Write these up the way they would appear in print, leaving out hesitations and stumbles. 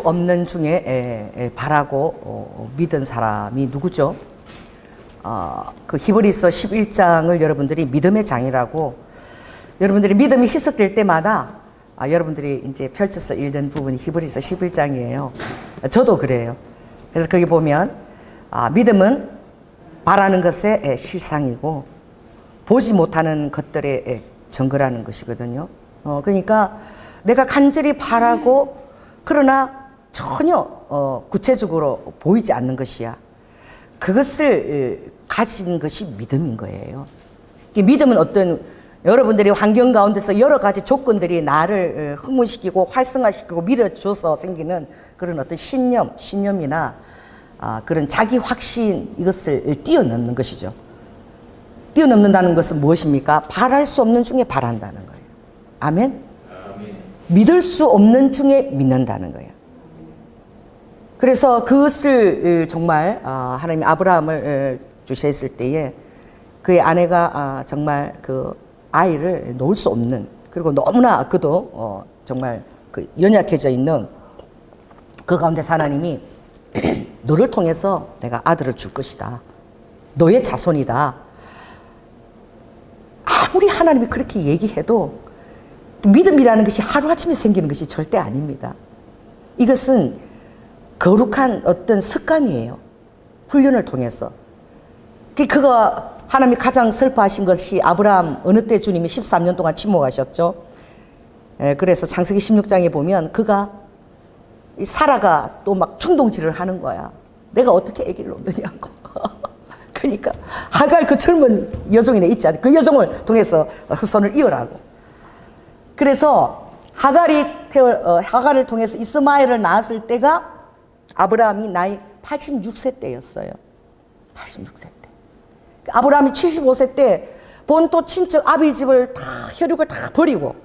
없는 중에 바라고 믿은 사람이 누구죠? 그 히브리서 11장을 여러분들이 믿음의 장이라고, 여러분들이 믿음이 희석될 때마다 여러분들이 이제 펼쳐서 읽는 부분이 히브리서 11장이에요. 저도 그래요. 그래서 거기 보면 믿음은 바라는 것의 실상이고 보지 못하는 것들의 증거라는 것이거든요. 그러니까 내가 간절히 바라고 그러나 전혀 구체적으로 보이지 않는 것이야. 그것을 가진 것이 믿음인 거예요. 믿음은 어떤 여러분들이 환경 가운데서 여러 가지 조건들이 나를 흥분시키고 활성화시키고 밀어줘서 생기는 그런 어떤 신념이나 그런 자기 확신, 이것을 뛰어넘는 것이죠. 뛰어넘는다는 것은 무엇입니까? 바랄 수 없는 중에 바란다는 거예요. 아멘? 믿을 수 없는 중에 믿는다는 거예요. 그래서 그것을 정말 하나님이 아브라함을 주셨을 때에 그의 아내가 정말 그 아이를 놓을 수 없는, 그리고 너무나 그도 정말 그 연약해져 있는 그 가운데서 하나님이 너를 통해서 내가 아들을 줄 것이다. 너의 자손이다. 아무리 하나님이 그렇게 얘기해도 믿음이라는 것이 하루아침에 생기는 것이 절대 아닙니다. 이것은 거룩한 어떤 습관이에요. 훈련을 통해서. 그거 하나님이 가장 슬퍼하신 것이 아브라함 어느 때 주님이 13년 동안 침묵하셨죠. 그래서 창세기 16장에 보면 그가 사라가 또 막 충동질을 하는 거야. 내가 어떻게 아기를 얻느냐고. 그러니까 하갈 그 젊은 여종이네 있지 않아요. 그 여종을 통해서 후손을 이어라고. 그래서 하갈을 통해서 이스마엘을 낳았을 때가 아브라함이 나이 86세 때였어요. 86세 때. 아브라함이 75세 때 본토 친척 아비 집을 다 혈육을 다 버리고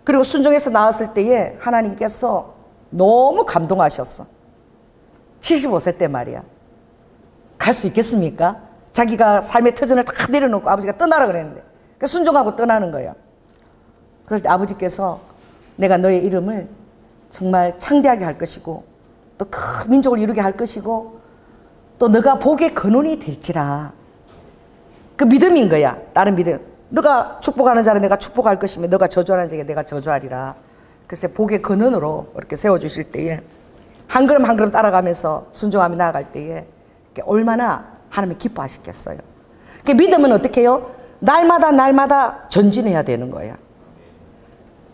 그리고 순종해서 나왔을 때에 하나님께서 너무 감동하셨어. 75세 때 말이야. 갈 수 있겠습니까? 자기가 삶의 터전을 다 내려놓고 아버지가 떠나라 그랬는데 순종하고 떠나는 거야. 그래서 아버지께서 내가 너의 이름을 정말 창대하게 할 것이고 또 큰 민족을 이루게 할 것이고 또 너가 복의 근원이 될지라. 그 믿음인 거야. 다른 믿음. 너가 축복하는 자를 내가 축복할 것이며 너가 저주하는 자에게 내가 저주하리라. 그래서 복의 근원으로 이렇게 세워주실 때에 한 걸음 한 걸음 따라가면서 순종하며 나아갈 때에 얼마나 하나님이 기뻐하시겠어요. 믿음은 어떻게 해요? 날마다 전진해야 되는 거야.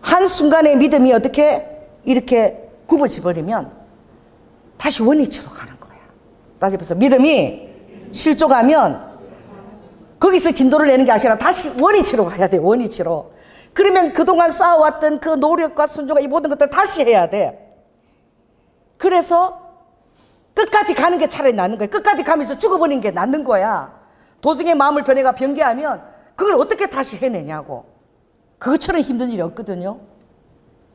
한순간의 믿음이 어떻게 이렇게 굽어져 버리면 다시 원위치로 가는 거야. 다시 보세요. 믿음이 실족하면 거기서 진도를 내는 게 아니라 다시 원위치로 가야 돼. 원위치로. 그러면 그동안 쌓아왔던 그 노력과 순종과 이 모든 것들을 다시 해야 돼. 그래서 끝까지 가는 게 차라리 낫는 거야. 끝까지 가면서 죽어버리는 게 낫는 거야. 도중에 마음을 변해가 변개하면 그걸 어떻게 다시 해내냐고. 그것처럼 힘든 일이 없거든요.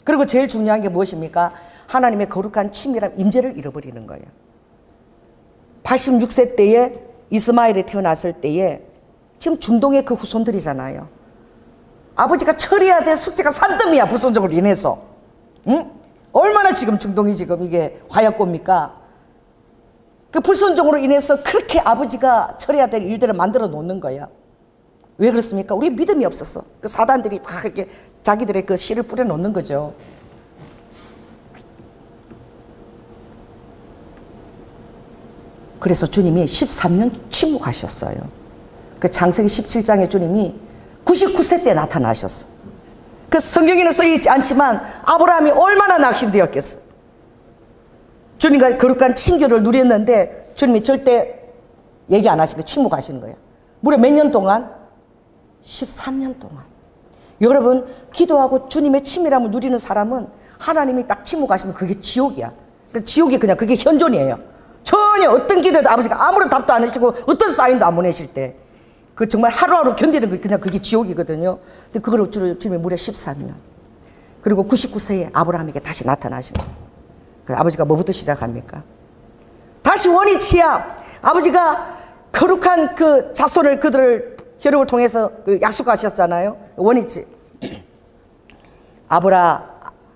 그리고 제일 중요한 게 무엇입니까? 하나님의 거룩한 친밀한 임재를 잃어버리는 거예요. 86세 때에 이스마엘이 태어났을 때에 지금 중동의 그 후손들이잖아요. 아버지가 처리해야 될 숙제가 산더미야. 불순종으로 인해서. 응? 얼마나 지금 중동이 지금 이게 화약고입니까? 그 불순종으로 인해서 그렇게 아버지가 처리해야 될 일들을 만들어 놓는 거야. 왜 그렇습니까? 우리 믿음이 없었어. 그 사단들이 다 이렇게 자기들의 그 씨를 뿌려 놓는 거죠. 그래서 주님이 13년 침묵하셨어요. 그 창세기 17장에 주님이 99세 때 나타나셨어. 그 성경에는 써있지 않지만 아브라함이 얼마나 낙심되었겠어. 주님과 거룩한 친교를 누렸는데 주님이 절대 얘기 안 하시고 침묵하시는 거예요. 무려 몇 년 동안? 13년 동안. 여러분, 기도하고 주님의 친밀함을 누리는 사람은 하나님이 딱 침묵하시면 그게 지옥이야. 지옥이 그냥 그게 현존이에요. 전혀 어떤 기도에도 아버지가 아무런 답도 안 하시고 어떤 사인도 안 보내실 때 그 정말 하루하루 견디는 게 그냥 그게 지옥이거든요. 근데 그걸 주님이 무려 13년. 그리고 99세에 아브라함에게 다시 나타나신 거예요. 그 아버지가 뭐부터 시작합니까? 다시 원위치야. 아버지가 거룩한 그 자손을 그들을 혈육을 통해서 그 약속하셨잖아요. 원위치.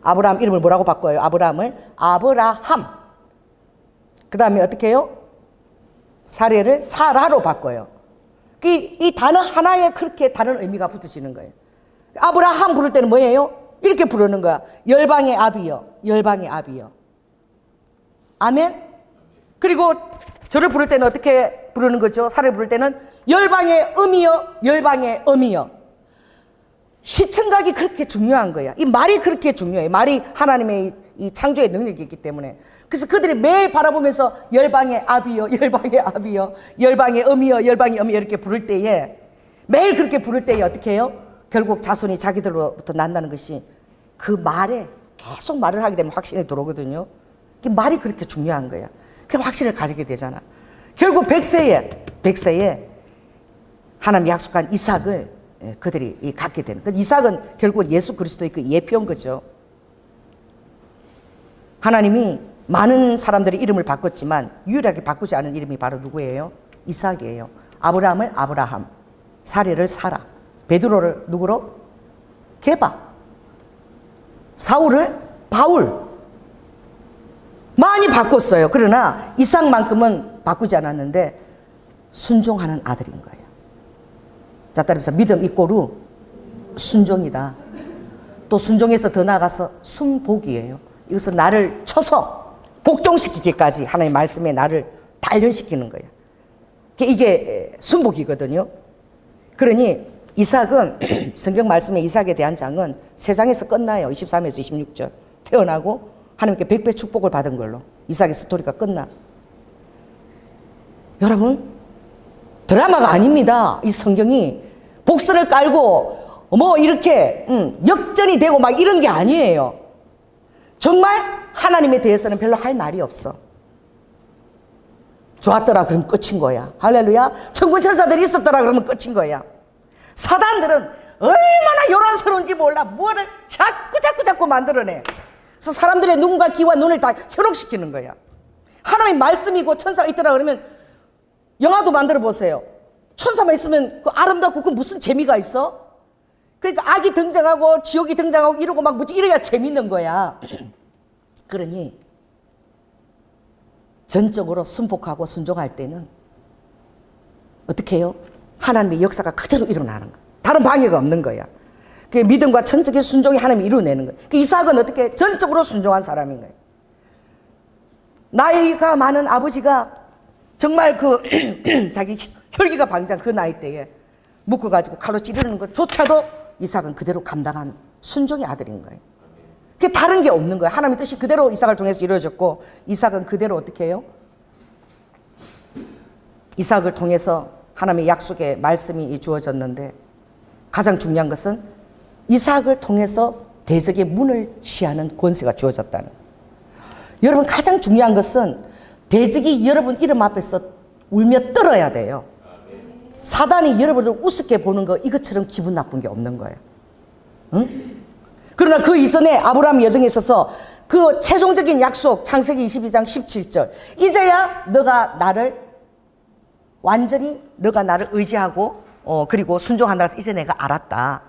아브라함 이름을 뭐라고 바꿔요? 아브라함을 아브라함. 그 다음에 어떻게 해요? 사례를 사라로 바꿔요. 이 단어 하나에 그렇게 다른 의미가 붙어지는 거예요. 아브라함 부를 때는 뭐예요? 이렇게 부르는 거야. 열방의 아비여, 열방의 아비여. 아멘? 그리고 저를 부를 때는 어떻게 부르는 거죠? 사례를 부를 때는 열방의 음이여, 열방의 음이여. 시청각이 그렇게 중요한 거야. 이 말이 그렇게 중요해. 말이 하나님의 이 창조의 능력이 있기 때문에. 그래서 그들이 매일 바라보면서 열방의 아비여, 열방의 아비여, 열방의 음이여, 열방의 음이여 이렇게 부를 때에, 매일 그렇게 부를 때에 어떻게 해요? 결국 자손이 자기들로부터 난다는 것이 그 말에 계속 말을 하게 되면 확신이 들어오거든요. 말이 그렇게 중요한 거야. 그 확신을 가지게 되잖아. 결국 100세에 하나님이 약속한 이삭을 그들이 갖게 되는. 이삭은 결국 예수 그리스도의 그 예표인 거죠. 하나님이 많은 사람들의 이름을 바꿨지만 유일하게 바꾸지 않은 이름이 바로 누구예요? 이삭이에요. 아브라함을 아브라함, 사례를 사라, 베드로를 누구로? 게바, 사울을 바울. 많이 바꿨어요. 그러나 이삭만큼은 바꾸지 않았는데 순종하는 아들인 거예요. 자, 따라서 믿음 이꼬르 순종이다. 또 순종에서 더 나아가서 순복이에요. 이것은 나를 쳐서 복종시키기까지 하나님의 말씀에 나를 단련시키는 거예요. 이게 순복이거든요. 그러니 이삭은 성경 말씀에 이삭에 대한 장은 3장에서 끝나요. 23에서 26절. 태어나고 하나님께 100배 축복을 받은 걸로 이삭의 스토리가 끝나. 여러분, 드라마가 아닙니다. 이 성경이 복선을 깔고 뭐 이렇게 역전이 되고 막 이런 게 아니에요. 정말 하나님에 대해서는 별로 할 말이 없어. 좋았더라 그러면 끝인 거야. 할렐루야. 천군 천사들이 있었더라 그러면 끝인 거야. 사단들은 얼마나 요란스러운지 몰라. 뭐를 자꾸 만들어내. 그래서 사람들의 눈과 귀와 눈을 다 현혹시키는 거야. 하나님의 말씀이고 천사가 있더라 그러면 영화도 만들어 보세요. 천사만 있으면 그 아름답고 그 무슨 재미가 있어? 그러니까 악이 등장하고 지옥이 등장하고 이러고 막 뭐지 이래야 재밌는 거야. 그러니 전적으로 순복하고 순종할 때는 어떻게 해요? 하나님의 역사가 그대로 일어나는 거야. 다른 방해가 없는 거야. 그 믿음과 전적인 순종이 하나님이 이루어내는 거예요. 그 이삭은 어떻게 전적으로 순종한 사람인 거예요. 나이가 많은 아버지가 정말 그 자기 혈기가 방장 그 나이 때에 묶어가지고 칼로 찌르는 것조차도 이삭은 그대로 감당한 순종의 아들인 거예요. 그게 다른 게 없는 거예요. 하나님의 뜻이 그대로 이삭을 통해서 이루어졌고 이삭은 그대로 어떻게 해요? 이삭을 통해서 하나님의 약속의 말씀이 주어졌는데 가장 중요한 것은 이삭을 통해서 대적의 문을 취하는 권세가 주어졌다는 거예요. 여러분, 가장 중요한 것은 대적이 여러분 이름 앞에서 울며 떨어야 돼요. 사단이 여러분을 우습게 보는 거 이것처럼 기분 나쁜 게 없는 거예요. 응? 그러나 그 이전에 아브라함 여정에 있어서 그 최종적인 약속 창세기 22장 17절 이제야 너가 나를 완전히 너가 나를 의지하고 그리고 순종한다 해서 이제 내가 알았다.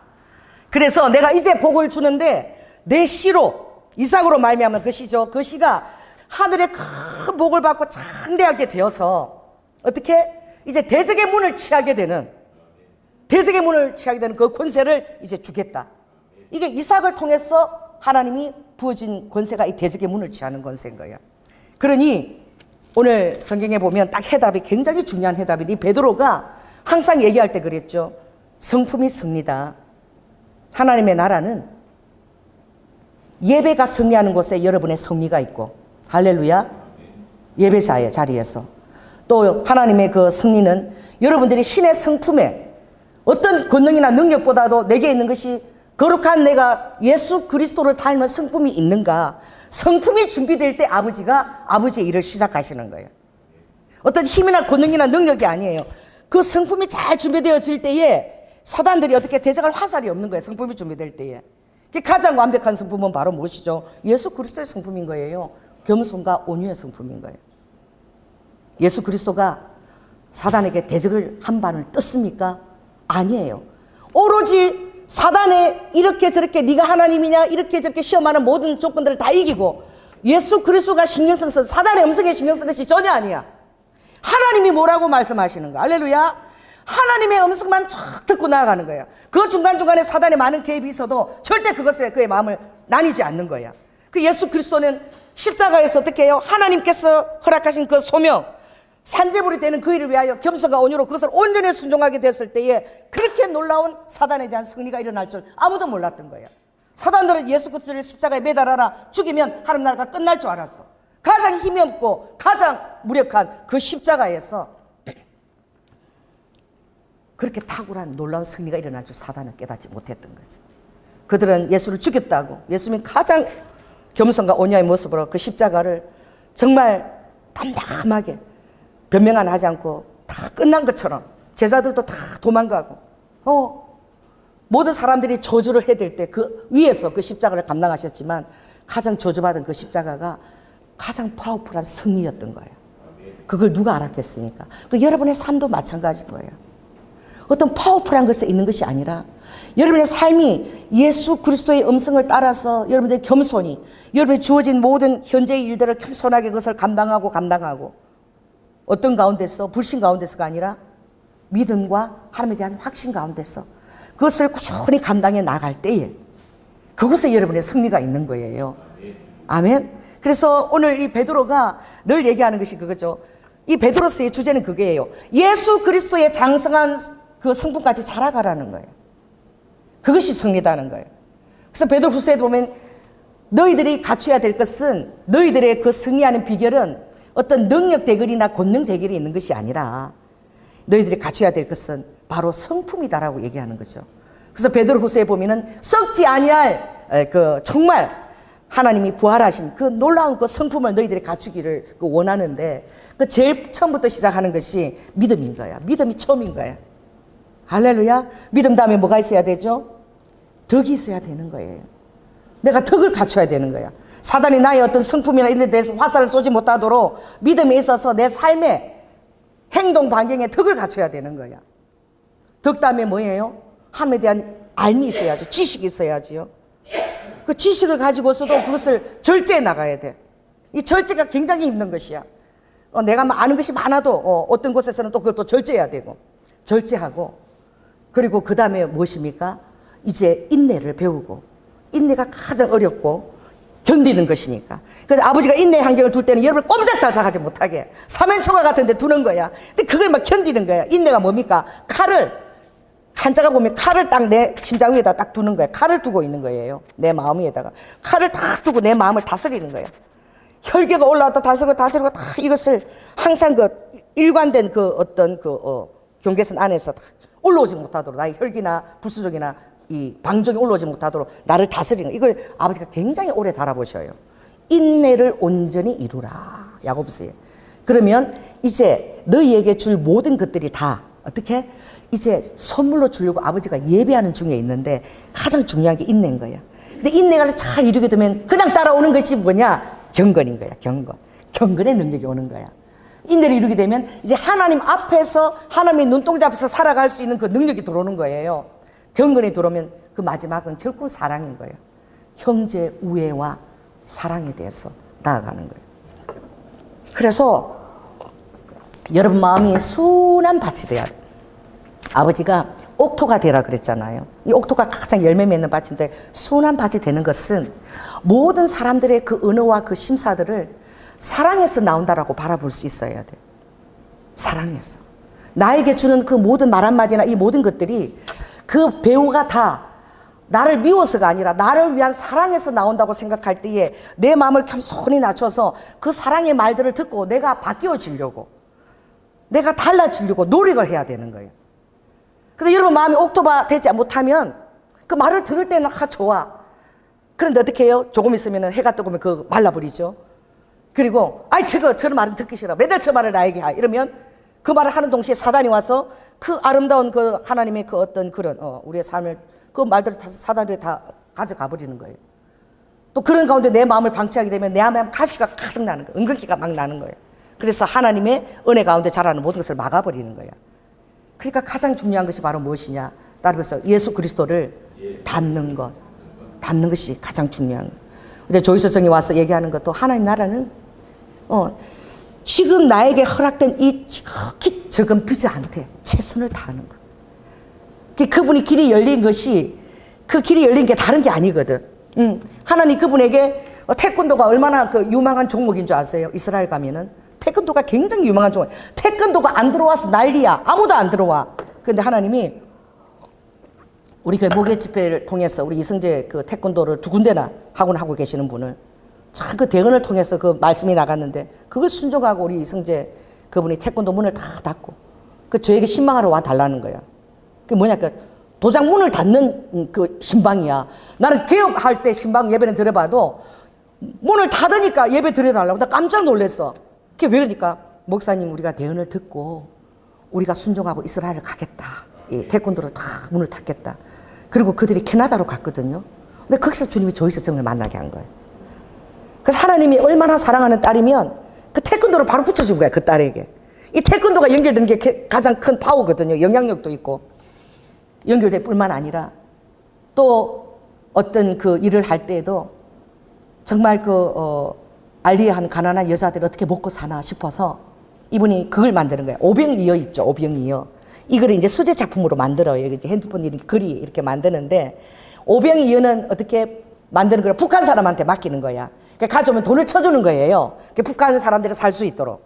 그래서 내가 이제 복을 주는데 내 씨로 이삭으로 말미암은 그 씨죠. 그 씨가 하늘의 큰 복을 받고 창대하게 되어서 어떻게 이제 대적의 문을 취하게 되는 그 권세를 이제 주겠다. 이게 이삭을 통해서 하나님이 부어진 권세가 이 대적의 문을 취하는 권세인 거예요. 그러니 오늘 성경에 보면 딱 해답이 굉장히 중요한 해답인데 베드로가 항상 얘기할 때 그랬죠. 성품이 성리다. 하나님의 나라는 예배가 승리하는 곳에 여러분의 성리가 있고 할렐루야. 예배자의 자리에서 또 하나님의 그 승리는 여러분들이 신의 성품에 어떤 권능이나 능력보다도 내게 있는 것이 거룩한 내가 예수 그리스도를 닮은 성품이 있는가. 성품이 준비될 때 아버지가 아버지의 일을 시작하시는 거예요. 어떤 힘이나 권능이나 능력이 아니에요. 그 성품이 잘 준비되어질 때에 사단들이 어떻게 대적할 화살이 없는 거예요. 성품이 준비될 때에. 가장 완벽한 성품은 바로 무엇이죠? 예수 그리스도의 성품인 거예요. 겸손과 온유의 성품인 거예요. 예수 그리스도가 사단에게 대적을 한 발을 떴습니까? 아니에요. 오로지 사단에 이렇게 저렇게 네가 하나님이냐 이렇게 저렇게 시험하는 모든 조건들을 다 이기고 예수 그리스도가 신경 써서 사단의 음성에 신경 쓴 것이 전혀 아니야. 하나님이 뭐라고 말씀하시는가. 할렐루야. 하나님의 음성만 쫙 듣고 나아가는 거야. 그 중간중간에 사단의 많은 개입이 있어도 절대 그것에 그의 마음을 나뉘지 않는 거야. 그 예수 그리스도는 십자가에서 어떻게 해요? 하나님께서 허락하신 그 소명 산재물이 되는 그 일을 위하여 겸손과 온유로 그것을 온전히 순종하게 됐을 때에 그렇게 놀라운 사단에 대한 승리가 일어날 줄 아무도 몰랐던 거예요. 사단들은 예수 그리스도를 십자가에 매달아라 죽이면 하나님 나라가 끝날 줄 알았어. 가장 힘이 없고 가장 무력한 그 십자가에서 그렇게 탁월한 놀라운 승리가 일어날 줄 사단은 깨닫지 못했던 거지. 그들은 예수를 죽였다고 예수님이 가장 겸손과 온유의 모습으로 그 십자가를 정말 담담하게 변명 하지 않고 다 끝난 것처럼 제자들도 다 도망가고 모든 사람들이 저주를 해댈 때 그 위에서 그 십자가를 감당하셨지만 가장 저주받은 그 십자가가 가장 파워풀한 승리였던 거예요. 그걸 누가 알았겠습니까? 그 여러분의 삶도 마찬가지인 거예요. 어떤 파워풀한 것에 있는 것이 아니라 여러분의 삶이 예수 그리스도의 음성을 따라서 여러분들의 겸손히 여러분이 주어진 모든 현재의 일들을 겸손하게 그것을 감당하고 어떤 가운데서 불신 가운데서가 아니라 믿음과 하나님에 대한 확신 가운데서 그것을 꾸준히 감당해 나갈 때에 그곳에 여러분의 승리가 있는 거예요. 아멘. 그래서 오늘 이 베드로가 늘 얘기하는 것이 그거죠. 이 베드로서의 주제는 그게예요. 예수 그리스도의 장성한 그 성품까지 자라가라는 거예요. 그것이 승리다는 거예요. 그래서 베드로후서에 보면 너희들이 갖춰야 될 것은 너희들의 그 승리하는 비결은 어떤 능력 대결이나 권능 대결이 있는 것이 아니라 너희들이 갖춰야 될 것은 바로 성품이다라고 얘기하는 거죠. 그래서 베드로후서에 보면은 썩지 아니할 그 정말 하나님이 부활하신 그 놀라운 그 성품을 너희들이 갖추기를 원하는데 그 제일 처음부터 시작하는 것이 믿음인 거야. 믿음이 처음인 거야. 할렐루야. 믿음 다음에 뭐가 있어야 되죠? 덕이 있어야 되는 거예요. 내가 덕을 갖춰야 되는 거야. 사단이 나의 어떤 성품이나 이런 데 대해서 화살을 쏘지 못하도록 믿음에 있어서 내 삶의 행동 반경에 덕을 갖춰야 되는 거야. 덕 다음에 뭐예요? 하나님에 대한 알미 있어야죠. 지식이 있어야지요. 그 지식을 가지고서도 그것을 절제해 나가야 돼. 이 절제가 굉장히 힘든 것이야. 내가 아는 것이 많아도 어떤 곳에서는 또 그것도 절제해야 되고 절제하고 그리고 그 다음에 무엇입니까? 이제 인내를 배우고 인내가 가장 어렵고 견디는 것이니까. 그래서 아버지가 인내의 환경을 둘 때는 여러분을 꼼짝달싹하지 못하게 사면초가 같은 데 두는 거야. 근데 그걸 막 견디는 거야. 인내가 뭡니까? 칼을 한자가 보면 칼을 딱 내 심장 위에다 딱 두는 거야. 칼을 두고 있는 거예요. 내 마음 위에다가 칼을 딱 두고 내 마음을 다스리는 거야. 혈계가 올라왔다 다스리고 다 이것을 항상 그 일관된 그 어떤 경계선 안에서 다 올라오지 못하도록 나의 혈기나 불수족이나 이 방종이 올라오지 못하도록 나를 다스리는 이걸 아버지가 굉장히 오래 달아보셔요. 인내를 온전히 이루라. 야고보서에. 그러면 이제 너희에게 줄 모든 것들이 다 어떻게? 이제 선물로 주려고 아버지가 예배하는 중에 있는데 가장 중요한 게 인내인 거야. 근데 인내가 잘 이루게 되면 그냥 따라오는 것이 뭐냐? 경건인 거야. 경건의 능력이 오는 거야. 인내를 이루게 되면 이제 하나님 앞에서 하나님의 눈동자 앞에서 살아갈 수 있는 그 능력이 들어오는 거예요. 경건이 들어오면 그 마지막은 결국 사랑인 거예요. 형제 우애와 사랑에 대해서 나아가는 거예요. 그래서 여러분 마음이 순한 밭이 돼야 돼요. 아버지가 옥토가 되라 그랬잖아요. 이 옥토가 가장 열매 맺는 밭인데 순한 밭이 되는 것은 모든 사람들의 그 언어와 그 심사들을 사랑에서 나온다라고 바라볼 수 있어야 돼. 사랑에서. 나에게 주는 그 모든 말 한마디나 이 모든 것들이 그 배우가 다 나를 미워서가 아니라 나를 위한 사랑에서 나온다고 생각할 때에 내 마음을 겸손히 낮춰서 그 사랑의 말들을 듣고 내가 바뀌어지려고 내가 달라지려고 노력을 해야 되는 거예요. 근데 여러분 마음이 옥토가 되지 못하면 그 말을 들을 때는 좋아. 그런데 어떻게 해요? 조금 있으면 해가 뜨면 그 말라버리죠. 그리고 저런 말은 듣기 싫어. 매달 저 말을 나에게 하. 이러면 그 말을 하는 동시에 사단이 와서 그 아름다운 그 하나님의 그 어떤 그런 우리의 삶을 그 말들을 다 사단이 다 가져가 버리는 거예요. 또 그런 가운데 내 마음을 방치하게 되면 내 마음에 가시가 가득 나는 거예요. 은근기가 막 나는 거예요. 그래서 하나님의 은혜 가운데 자라는 모든 것을 막아버리는 거예요. 그러니까 가장 중요한 것이 바로 무엇이냐? 따라서 예수 그리스도를 닮는 것. 닮는 것이 가장 중요한 거예요. 근데 조이서정이 와서 얘기하는 것도 하나님 나라는 지금 나에게 허락된 이 지극히 적은 비자한테 최선을 다하는 거예요. 그분이 길이 열린 것이 그 길이 열린 게 다른 게 아니거든. 하나님 그분에게 태권도가 얼마나 그 유망한 종목인 줄 아세요? 이스라엘 가면은 태권도가 굉장히 유망한 종목. 태권도가 안 들어와서 난리야. 아무도 안 들어와. 그런데 하나님이 우리 교회 목회 집회를 통해서 우리 이승재 그 태권도를 2군데나 학원하고 계시는 분을 참 그 대언을 통해서 그 말씀이 나갔는데 그걸 순종하고 우리 이승재 그분이 태권도 문을 다 닫고 그 저에게 신방하러 와 달라는 거야. 그게 뭐냐, 그 도장 문을 닫는 그 신방이야. 나는 개업할 때 신방 예배는 들어봐도 문을 닫으니까 예배 드려달라고. 나 깜짝 놀랐어. 그게 왜 그러니까 목사님 우리가 대언을 듣고 우리가 순종하고 이스라엘을 가겠다. 이 태권도를 다 문을 닫겠다. 그리고 그들이 캐나다로 갔거든요. 근데 거기서 주님이 조이서정을 만나게 한 거예요. 그래서 하나님이 얼마나 사랑하는 딸이면 그 태권도를 바로 붙여준 거야, 그 딸에게. 이 태권도가 연결되는 게 가장 큰 파워거든요. 영향력도 있고. 연결될 뿐만 아니라 또 어떤 그 일을 할 때에도 정말 알리한 가난한 여자들이 어떻게 먹고 사나 싶어서 이분이 그걸 만드는 거예요. 오병이어 있죠, 오병이어. 이걸 이제 수제 작품으로 만들어요. 이제 핸드폰 이렇게 글이 이렇게 만드는데 오병이어는 어떻게 만드는 걸 북한 사람한테 맡기는 거야. 그러니까 가져오면 돈을 쳐주는 거예요. 북한 사람들이 살 수 있도록.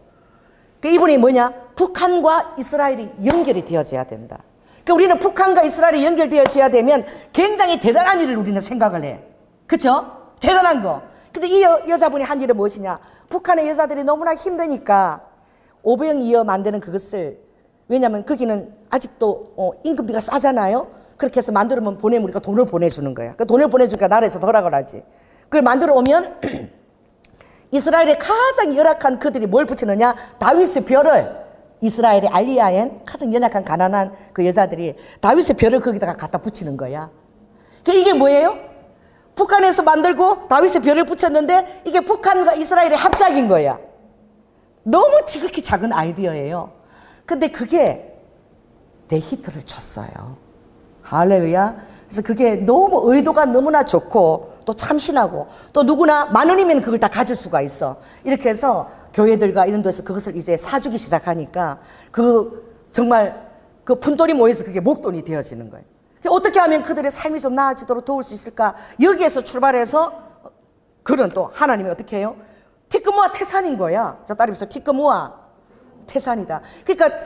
이분이 뭐냐? 북한과 이스라엘이 연결이 되어져야 된다. 그러니까 우리는 북한과 이스라엘이 연결되어져야 되면 굉장히 대단한 일을 우리는 생각을 해. 그렇죠? 대단한 거. 근데 이 여자분이 한 일은 무엇이냐? 북한의 여자들이 너무나 힘드니까 오병이어 만드는 그것을, 왜냐하면 거기는 아직도 임금비가 싸잖아요. 그렇게 해서 만들면 보내면 우리가 돈을 보내주는 거야. 그 돈을 보내주니까 나라에서 허락을 하지. 그걸 만들어 오면 이스라엘의 가장 열악한 그들이 뭘 붙이느냐? 다윗의 별을, 이스라엘의 알리야엔 가장 연약한 가난한 그 여자들이 다윗의 별을 거기다가 갖다 붙이는 거야. 그러니까 이게 뭐예요? 북한에서 만들고 다윗의 별을 붙였는데 이게 북한과 이스라엘의 합작인 거야. 너무 지극히 작은 아이디어예요. 근데 그게 대히트를 쳤어요. 할렐루야. 그래서 그게 너무 의도가 너무나 좋고 또 참신하고 또 누구나 만 원이면 그걸 다 가질 수가 있어. 이렇게 해서 교회들과 이런 데서 그것을 이제 사주기 시작하니까 정말 그 푼돈이 모여서 그게 목돈이 되어지는 거예요. 어떻게 하면 그들의 삶이 좀 나아지도록 도울 수 있을까? 여기에서 출발해서 그런 또 하나님이 어떻게 해요? 티끄무와 태산인 거야. 저 딸이 비서 티끄무와 태산이다. 그러니까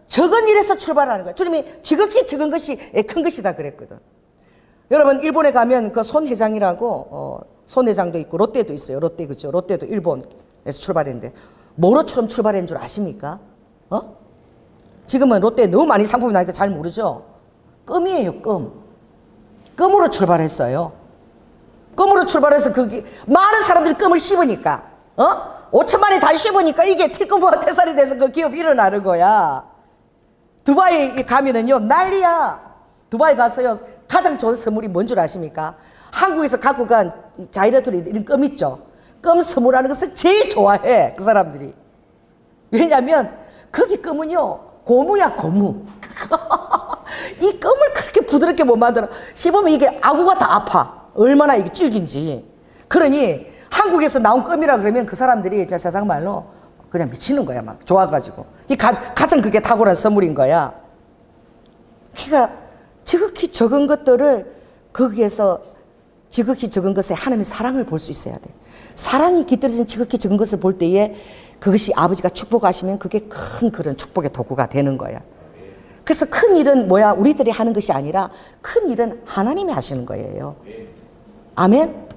적은 일에서 출발하는 거야. 주님이 지극히 적은 것이 큰 것이다 그랬거든. 여러분 일본에 가면 그 손 회장이라고 손 회장도 있고 롯데도 있어요. 롯데 그죠? 롯데도 일본에서 출발했는데 뭐로처럼 출발한 줄 아십니까? 지금은 롯데에 너무 많이 상품이 나니까 잘 모르죠. 껌이에요, 껌. 껌으로 출발했어요. 껌으로 출발해서 거기 많은 사람들이 껌을 씹으니까 5천만이 다 씹으니까 이게 틸끔과 태산이 돼서 그 기업이 일어나는 거야. 두바이 가면은요 난리야. 두바이 가서요 가장 좋은 선물이 뭔 줄 아십니까? 한국에서 갖고 간 자이로토리 이런 껌 있죠. 껌 선물하는 것을 제일 좋아해 그 사람들이. 왜냐하면 거기 껌은요 고무야, 고무. 이 껌을 그렇게 부드럽게 못 만들어. 씹으면 이게 아구가 다 아파. 얼마나 이게 질긴지. 그러니 한국에서 나온 껌이라 그러면 그 사람들이 이제 세상 말로 그냥 미치는 거야. 막 좋아가지고. 가장 그게 탁월한 선물인 거야. 그러니까 지극히 적은 것들을 거기에서 지극히 적은 것에 하나님의 사랑을 볼 수 있어야 돼. 사랑이 깃들어진 지극히 적은 것을 볼 때에 그것이 아버지가 축복하시면 그게 큰 그런 축복의 도구가 되는 거야. 그래서 큰 일은 뭐야? 우리들이 하는 것이 아니라 큰 일은 하나님이 하시는 거예요. 아멘?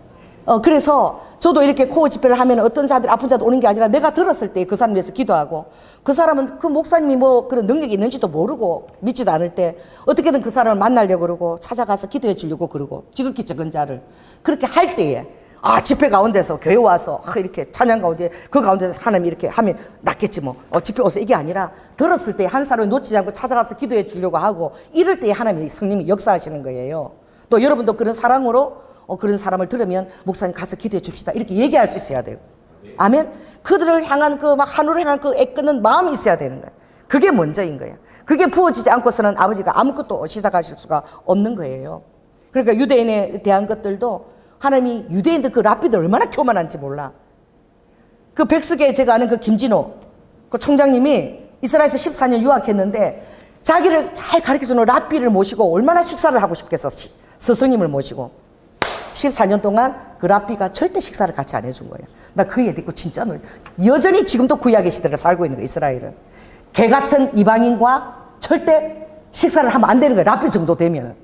그래서 저도 이렇게 코어 집회를 하면 어떤 자들, 아픈 자들 오는 게 아니라 내가 들었을 때 그 사람 위해서 기도하고 그 사람은 그 목사님이 뭐 그런 능력이 있는지도 모르고 믿지도 않을 때 어떻게든 그 사람을 만나려고 그러고 찾아가서 기도해 주려고 그러고 지극히 적은 자를 그렇게 할 때에 집회 가운데서 교회 와서 이렇게 찬양 가운데 그 가운데서 하나님 이렇게 하면 낫겠지 뭐 집회 와서 이게 아니라 들었을 때 한 사람을 놓치지 않고 찾아가서 기도해 주려고 하고 이럴 때에 하나님이 성령이 역사하시는 거예요. 또 여러분도 그런 사랑으로 그런 사람을 들으면 목사님 가서 기도해 줍시다 이렇게 얘기할 수 있어야 돼요. 아멘. 그들을 향한 그 막 하늘을 향한 그 애끄는 마음이 있어야 되는 거예요. 그게 먼저인 거예요. 그게 부어지지 않고서는 아버지가 아무것도 시작하실 수가 없는 거예요. 그러니까 유대인에 대한 것들도 하나님이 유대인들 그 랍비들 얼마나 교만한지 몰라. 그 백석에 제가 아는 그 김진호 그 총장님이 이스라엘에서 14년 유학했는데 자기를 잘 가르쳐주는 랍비를 모시고 얼마나 식사를 하고 싶겠어. 스승님을 모시고 14년 동안 그 랍비가 절대 식사를 같이 안 해준 거예요. 나 그 얘기 듣고 진짜 여전히 지금도 구약의 시대를 살고 있는 거예요. 이스라엘은 개 같은 이방인과 절대 식사를 하면 안 되는 거예요. 랍비 정도 되면.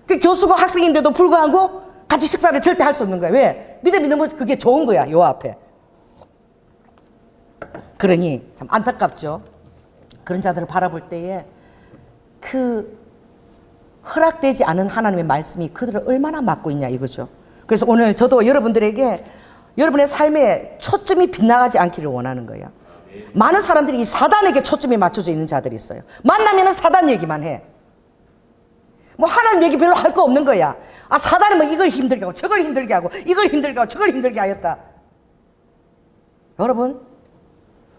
그 교수고 학생인데도 불구하고 같이 식사를 절대 할 수 없는 거예요. 왜? 믿음이 너무 그게 좋은 거야. 요 앞에. 그러니 참 안타깝죠. 그런 자들을 바라볼 때에 그 허락되지 않은 하나님의 말씀이 그들을 얼마나 막고 있냐 이거죠. 그래서 오늘 저도 여러분들에게 여러분의 삶에 초점이 빗나가지 않기를 원하는 거예요. 많은 사람들이 이 사단에게 초점이 맞춰져 있는 자들이 있어요. 만나면은 사단 얘기만 해. 뭐 하나님 얘기 별로 할 거 없는 거야. 아, 사단은 뭐 이걸 힘들게 하고 저걸 힘들게 하고 이걸 힘들게 하고 저걸 힘들게 하였다. 여러분,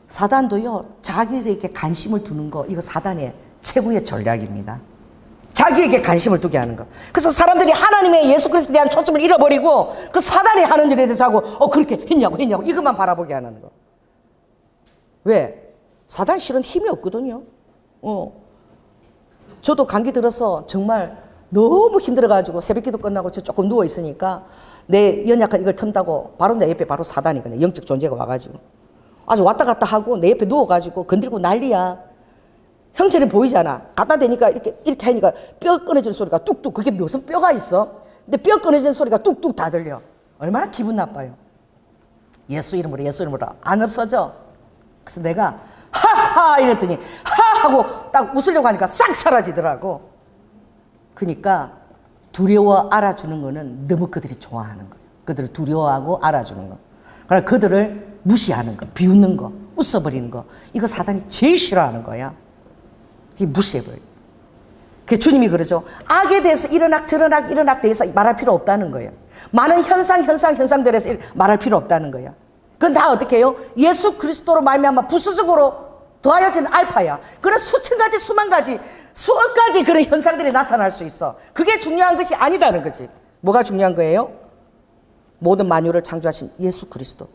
사단도요 자기에게 관심을 두는 거, 이거 사단의 최고의 전략입니다. 자기에게 관심을 두게 하는 거. 그래서 사람들이 하나님의 예수 그리스도에 대한 초점을 잃어버리고 그 사단이 하는 일에 대해서 하고 그렇게 했냐고 이것만 바라보게 하는 거. 왜? 사단 실은 힘이 없거든요. 저도 감기 들어서 정말 너무 힘들어가지고 새벽기도 끝나고 저 조금 누워있으니까 내 연약한 이걸 튼다고 바로 내 옆에 바로 사단이 그냥 영적 존재가 와가지고 아주 왔다 갔다 하고 내 옆에 누워가지고 건들고 난리야. 형체는 보이잖아. 갖다 대니까 이렇게 하니까 뼈 끊어지는 소리가 뚝뚝. 그게 무슨 뼈가 있어? 근데 뼈 끊어지는 소리가 뚝뚝 다 들려. 얼마나 기분 나빠요. 예수 이름으로 안 없어져. 그래서 내가 하하 이랬더니 하 하고 딱 웃으려고 하니까 싹 사라지더라고. 그러니까 두려워 알아주는 거는 너무 그들이 좋아하는 거예요. 그들을 두려워하고 알아주는 거. 그러니까 그들을 무시하는 거, 비웃는 거, 웃어버리는 거. 이거 사단이 제일 싫어하는 거야. 그게 무시해버려. 그 주님이 그러죠. 악에 대해서 이런 저런 악 대해서 말할 필요 없다는 거예요. 많은 현상들에서 말할 필요 없다는 거야. 그건 다 어떻게 해요? 예수 그리스도로 말미암아 부수적으로 더하여진 알파야. 그런 수천 가지, 수만 가지, 수억 가지 그런 현상들이 나타날 수 있어. 그게 중요한 것이 아니다는 거지. 뭐가 중요한 거예요? 모든 만유를 창조하신 예수 그리스도.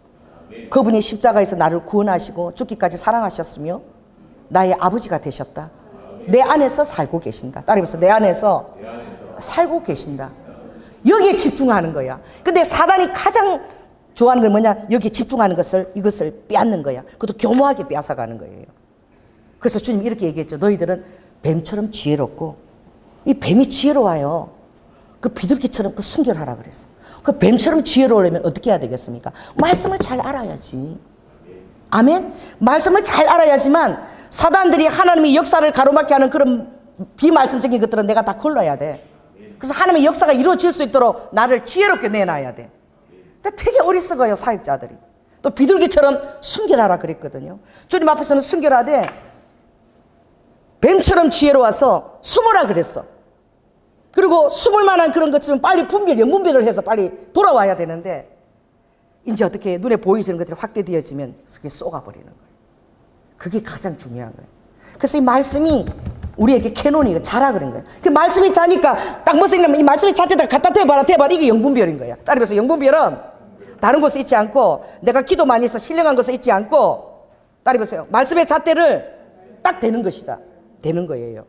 그분이 십자가에서 나를 구원하시고 죽기까지 사랑하셨으며 나의 아버지가 되셨다. 내 안에서 살고 계신다. 따라해보세요. 내 안에서 살고 계신다. 여기에 집중하는 거야. 근데 사단이 가장 좋아하는 건 뭐냐? 여기에 집중하는 이것을 빼앗는 거야. 그것도 교묘하게 빼앗아가는 거예요. 그래서 주님 이렇게 얘기했죠. 너희들은 뱀처럼 지혜롭고, 이 뱀이 지혜로워요. 그 비둘기처럼 그 순결하라 그랬어. 그 뱀처럼 지혜로우려면 어떻게 해야 되겠습니까? 말씀을 잘 알아야지. 아멘? 말씀을 잘 알아야지만 사단들이 하나님의 역사를 가로막게 하는 그런 비말씀적인 것들은 내가 다 걸러야 돼. 그래서 하나님의 역사가 이루어질 수 있도록 나를 지혜롭게 내놔야 돼. 근데 되게 어리석어요, 사역자들이. 또 비둘기처럼 순결하라 그랬거든요. 주님 앞에서는 순결하되 뱀처럼 지혜로워서 숨으라 그랬어. 그리고 숨을 만한 그런 것쯤은 빨리 영분별을 해서 빨리 돌아와야 되는데 이제 어떻게 눈에 보이지는 것들이 확대되어지면 그게 쏘가버리는 거예요. 그게 가장 중요한 거예요. 그래서 이 말씀이 우리에게 캐논이 자라 그런 거예요. 그 말씀이 자니까 딱 무슨 얘기냐면 이 말씀이 잣대다 갖다 대봐라 이게 영분별인 거야. 따라서 영분별은 다른 곳에 있지 않고 내가 기도 많이 해서 신령한 것에 있지 않고 따라해보세요. 말씀의 잣대를 딱 대는 것이다. 되는 거예요.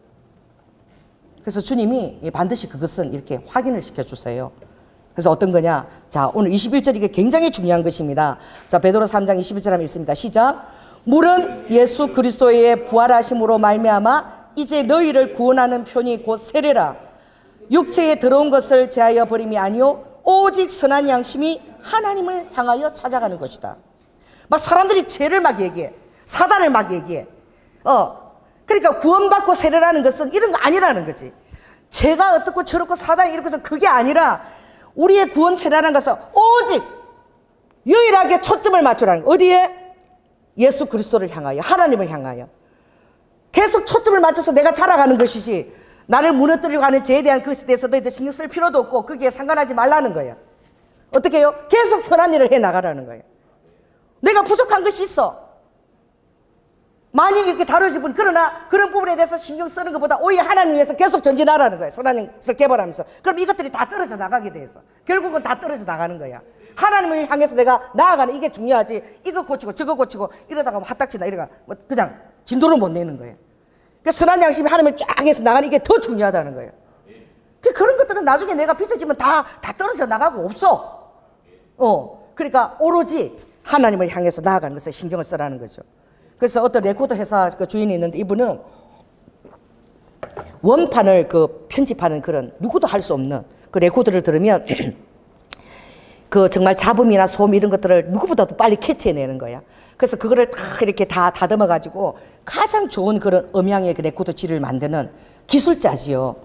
그래서 주님이 반드시 그것은 이렇게 확인을 시켜주세요. 그래서 어떤 거냐? 자, 오늘 21절 이게 굉장히 중요한 것입니다. 자, 베드로 3장 21절 하면 읽습니다. 시작. 물은 예수 그리스도의 부활하심으로 말미암아 이제 너희를 구원하는 편이 곧 세례라. 육체에 들어온 것을 제하여 버림이 아니요 오직 선한 양심이 하나님을 향하여 찾아가는 것이다. 막 사람들이 죄를 막 얘기해. 사단을 막 얘기해. 그러니까 구원받고 세례라는 것은 이런 거 아니라는 거지. 죄가 어떻고 저렇고 사단이 이렇고 해서 그게 아니라 우리의 구원 세례라는 것은 오직 유일하게 초점을 맞추라는 거. 어디에? 예수 그리스도를 향하여, 하나님을 향하여. 계속 초점을 맞춰서 내가 자라가는 것이지 나를 무너뜨리려고 하는 죄에 대한 것에 대해서 너희들 신경 쓸 필요도 없고 거기에 상관하지 말라는 거예요. 어떻게 해요? 계속 선한 일을 해 나가라는 거예요. 내가 부족한 것이 있어. 내가 잘못된 것이 있어. 그럼 내가 그 부족한 것을 다 덮어버리는 거예요. 그래서 주님이 이렇게 얘기했죠. 너희들은 뱀처럼 지혜롭고, 뱀처럼 지혜롭고, 많이 이렇게 다뤄질 분, 그러나 그런 부분에 대해서 신경 쓰는 것보다 오히려 하나님을 위해서 계속 전진하라는 거예요. 선한 것을 개발하면서. 그럼 이것들이 다 떨어져 나가게 돼서 결국은 다 떨어져 나가는 거야. 하나님을 향해서 내가 나아가는 이게 중요하지. 이거 고치고 저거 고치고 이러다가 뭐 핫딱지나 이러다가 뭐 그냥 진도를 못 내는 거예요. 그러니까 선한 양심이 하나님을 쫙 해서 나가는 이게 더 중요하다는 거예요. 그런 것들은 나중에 내가 빚어지면 다 떨어져 나가고 없어. 그러니까 오로지 하나님을 향해서 나아가는 것에 신경을 쓰라는 거죠. 그래서 어떤 레코드 회사 그 주인이 있는데 이분은 원판을 그 편집하는 그런 누구도 할 수 없는 그 레코드를 들으면 그 정말 잡음이나 소음 이런 것들을 누구보다도 빨리 캐치해내는 거야. 그래서 그거를 다 이렇게 다 다듬어 가지고 가장 좋은 그런 음향의 그 레코드지를 만드는 기술자지요.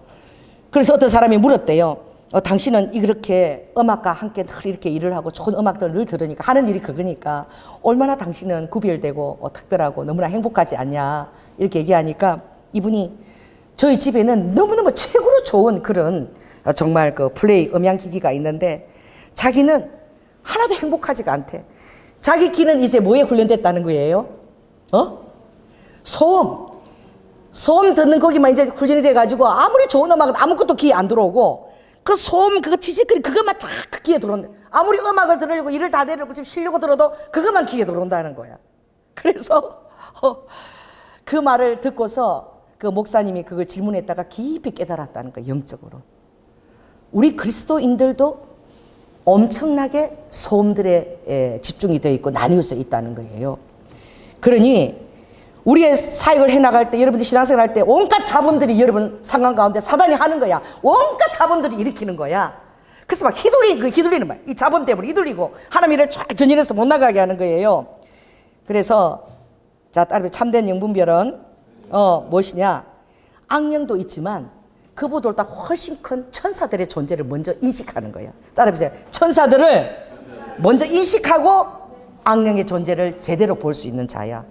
그래서 어떤 사람이 물었대요. 당신은 이렇게 음악과 함께 늘 이렇게 일을 하고 좋은 음악들을 늘 들으니까 하는 일이 그거니까 얼마나 당신은 구별되고 특별하고 너무나 행복하지 않냐 이렇게 얘기하니까 이분이 저희 집에는 너무너무 최고로 좋은 그런 정말 그 플레이 음향기기가 있는데 자기는 하나도 행복하지가 않대. 자기 귀는 이제 뭐에 훈련됐다는 거예요? 소음 듣는 거기만 이제 훈련이 돼가지고 아무리 좋은 음악은 아무것도 귀에 안 들어오고 그 소음, 그거 지직거리 그것만 다 귀에 들어온다. 아무리 음악을 들으려고 일을 다 내려고 지금 쉬려고 들어도 그것만 귀에 들어온다는 거야. 그래서 그 말을 듣고서 그 목사님이 그걸 질문했다가 깊이 깨달았다는 거야. 영적으로. 우리 그리스도인들도 엄청나게 소음들에 집중이 되어 있고 나뉘어져 있다는 거예요. 그러니 우리의 사역을 해나갈 때, 여러분들이 신앙생활 할 때 온갖 잡음들이 여러분 상황 가운데 사단이 하는 거야. 온갖 잡음들이 일으키는 거야. 그래서 막 휘둘리는 말. 이 잡음 때문에 휘둘리고 하나님 일을 쫙 전진해서 못 나가게 하는 거예요. 그래서 자, 따라서 참된 영분별은 무엇이냐? 악령도 있지만 그보다 훨씬 큰 천사들의 존재를 먼저 인식하는 거예요. 따라해보세요. 천사들을 먼저 인식하고 악령의 존재를 제대로 볼 수 있는 자야.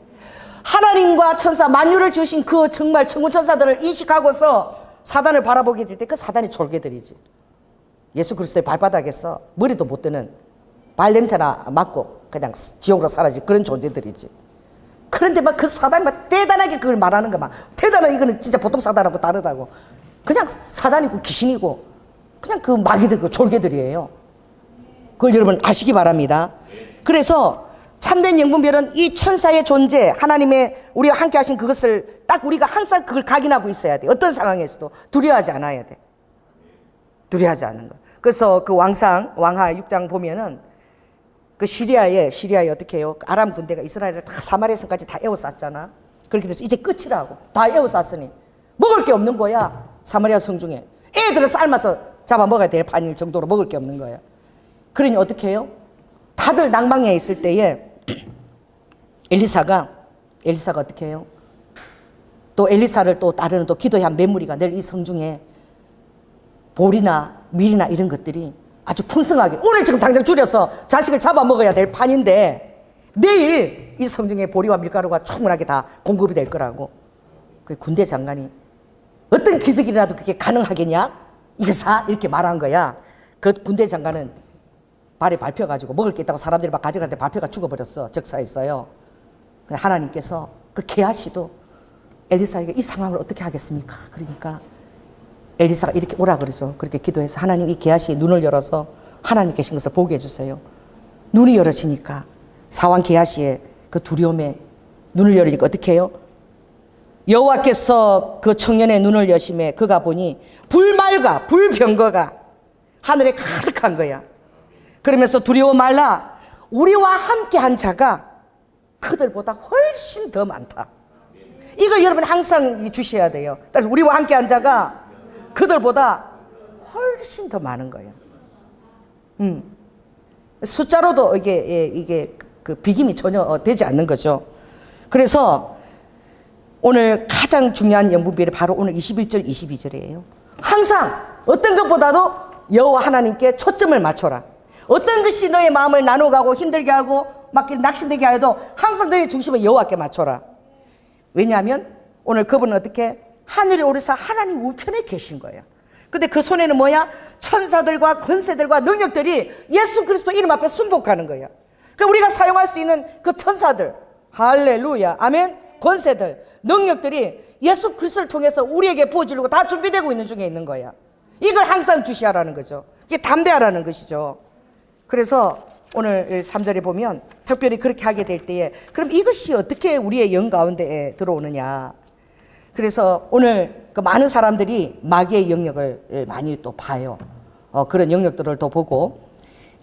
하나님과 천사 만유를 주신 그 정말 천군 천사들을 인식하고서 사단을 바라보게 될 때 그 사단이 졸개들이지. 예수 그리스도의 발바닥에서 머리도 못 드는 발냄새나 맡고 그냥 지옥으로 사라질 그런 존재들이지. 그런데 막 그 사단이 막 대단하게 그걸 말하는 거 막 대단하게 이거는 진짜 보통 사단하고 다르다고. 그냥 사단이고 귀신이고 그냥 그 마귀들 그 졸개들이에요. 그걸 여러분 아시기 바랍니다. 그래서 참된 영분별은 이 천사의 존재, 하나님의 우리와 함께 하신 그것을 딱 우리가 항상 그걸 각인하고 있어야 돼. 어떤 상황에서도 두려워하지 않아야 돼. 두려워하지 않는 거. 그래서 그 왕하 6장 보면은 그 시리아에 어떻게 해요? 아람 군대가 이스라엘을 다 사마리아 성까지 다 에워쌌잖아. 그렇게 돼서 이제 끝이라고. 다 에워쌌으니 먹을 게 없는 거야. 사마리아 성 중에. 애들을 삶아서 잡아 먹어야 될 판일 정도로 먹을 게 없는 거야. 그러니 어떻게 해요? 다들 낭망에 있을 때에 엘리사가 어떻게 해요? 또 엘리사를 또 따르는 또 기도의 한 메모리가 늘 이 성중에 볼이나 밀이나 이런 것들이 아주 풍성하게 오늘 지금 당장 줄여서 자식을 잡아먹어야 될 판인데 내일 이 성중에 보리와 밀가루가 충분하게 다 공급이 될 거라고. 그 군대 장관이 어떤 기적이라도 그게 가능하겠냐? 이거 사? 이렇게 말한 거야. 그 군대 장관은 발에 밟혀가지고 먹을 게 있다고 사람들이 막 가져가는데 밟혀가 죽어버렸어. 적사했어요. 하나님께서 그 게하시도 엘리사에게 이 상황을 어떻게 하겠습니까? 그러니까 엘리사가 이렇게 오라 그러죠. 그렇게 기도해서 하나님 이 게하시의 눈을 열어서 하나님이 계신 것을 보게 해주세요. 눈이 열어지니까 사왕 게하시의 그 두려움에 눈을 열으니까 어떻게 해요? 여호와께서 그 청년의 눈을 여심해 그가 보니 불말과 불병거가 하늘에 가득한 거야. 그러면서 두려워 말라. 우리와 함께한 자가 그들보다 훨씬 더 많다. 이걸 여러분 항상 주셔야 돼요. 따라서 우리와 함께한 자가 그들보다 훨씬 더 많은 거예요. 숫자로도 이게 그 비김이 전혀 되지 않는 거죠. 그래서 오늘 가장 중요한 영분별이 바로 오늘 21절, 22절이에요. 항상 어떤 것보다도 여호와 하나님께 초점을 맞춰라. 어떤 것이 너의 마음을 나눠가고 힘들게 하고 막 낙심되게 하여도 항상 너의 중심을 여호와께 맞춰라. 왜냐하면 오늘 그분은 어떻게 하늘에 오르사 하나님 우편에 계신 거예요. 근데 그 손에는 뭐야? 천사들과 권세들과 능력들이 예수 그리스도 이름 앞에 순복하는 거예요. 그러니까 우리가 사용할 수 있는 그 천사들, 할렐루야, 아멘, 권세들, 능력들이 예수 그리스도를 통해서 우리에게 부어주려고 다 준비되고 있는 중에 있는 거야. 이걸 항상 주시하라는 거죠. 이게 담대하라는 것이죠. 그래서 오늘 3절에 보면 특별히 그렇게 하게 될 때에 그럼 이것이 어떻게 우리의 영 가운데에 들어오느냐. 그래서 오늘 그 많은 사람들이 마귀의 영역을 많이 또 봐요. 그런 영역들을 또 보고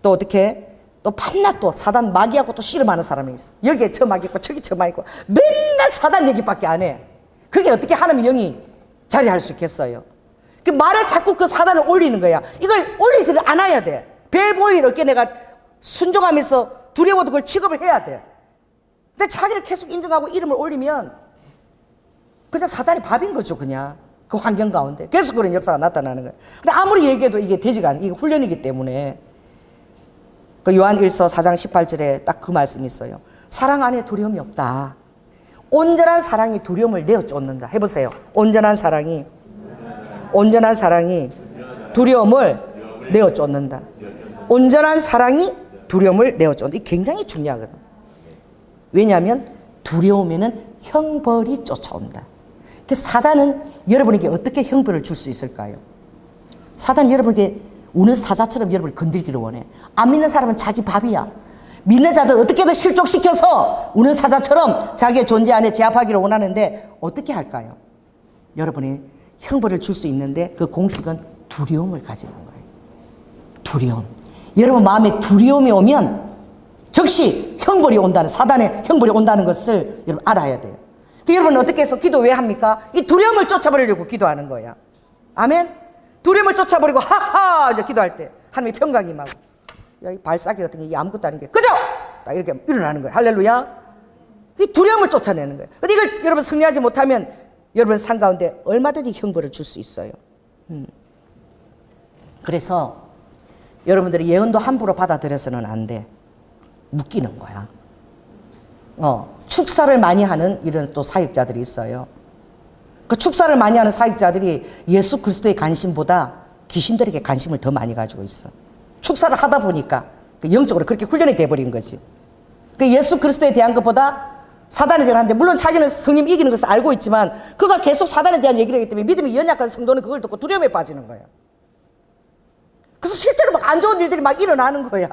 또 어떻게 또 밤낮 또 사단 마귀하고 또 씨름하는 사람이 있어. 여기에 저 마귀 있고 저기 저 마귀 있고 맨날 사단 얘기밖에 안 해. 그게 어떻게 하나님의 영이 자리할 수 있겠어요. 그 말에 자꾸 그 사단을 올리는 거야. 이걸 올리지를 않아야 돼. 벨볼일 어깨 내가 순종하면서 두려워도 그걸 취급을 해야 돼. 근데 자기를 계속 인정하고 이름을 올리면 그냥 사단이 밥인 거죠. 그냥 그 환경 가운데 계속 그런 역사가 나타나는 거예요. 근데 아무리 얘기해도 이게 되지가 않아. 이게 훈련이기 때문에. 그 요한 1서 4장 18절에 딱 그 말씀이 있어요. 사랑 안에 두려움이 없다. 온전한 사랑이 두려움을 내어 쫓는다. 해보세요. 온전한 사랑이 두려움을 내어 쫓는다. 온전한 사랑이 두려움을 내어 쫓는다. 이게 굉장히 중요하거든. 왜냐하면 두려움에는 형벌이 쫓아온다. 그 사단은 여러분에게 어떻게 형벌을 줄 수 있을까요? 사단이 여러분에게 우는 사자처럼 여러분을 건들기를 원해. 안 믿는 사람은 자기 밥이야. 믿는 자들 어떻게든 실족시켜서 우는 사자처럼 자기의 존재 안에 제압하기를 원하는데 어떻게 할까요? 여러분이 형벌을 줄 수 있는데 그 공식은 두려움을 가지는 거예요. 두려움. 여러분 마음에 두려움이 오면 즉시 형벌이 온다는, 사단의 형벌이 온다는 것을 여러분 알아야 돼요. 여러분은 어떻게 해서 기도 왜 합니까? 이 두려움을 쫓아버리려고 기도하는 거야. 아멘? 두려움을 쫓아버리고 하하 이제 기도할 때 하나님의 평강이 막 야, 이 발싸기 같은 게 이게 아무것도 아닌 게 그죠? 딱 이렇게 일어나는 거예요. 할렐루야. 이 두려움을 쫓아내는 거예요. 근데 이걸 여러분 승리하지 못하면 여러분 삶 가운데 얼마든지 형벌을 줄 수 있어요. 그래서 여러분들이 예언도 함부로 받아들여서는 안 돼. 묶이는 거야. 축사를 많이 하는 이런 또 사역자들이 있어요. 그 축사를 많이 하는 사역자들이 예수 그리스도의 관심보다 귀신들에게 관심을 더 많이 가지고 있어. 축사를 하다 보니까 영적으로 그렇게 훈련이 돼버린 거지. 그 예수 그리스도에 대한 것보다 사단에 대한 한데 물론 자기는 성령 이기는 것을 알고 있지만 그가 계속 사단에 대한 얘기를 하기 때문에 믿음이 연약한 성도는 그걸 듣고 두려움에 빠지는 거야. 그래서 실제로 막 안 좋은 일들이 막 일어나는 거야.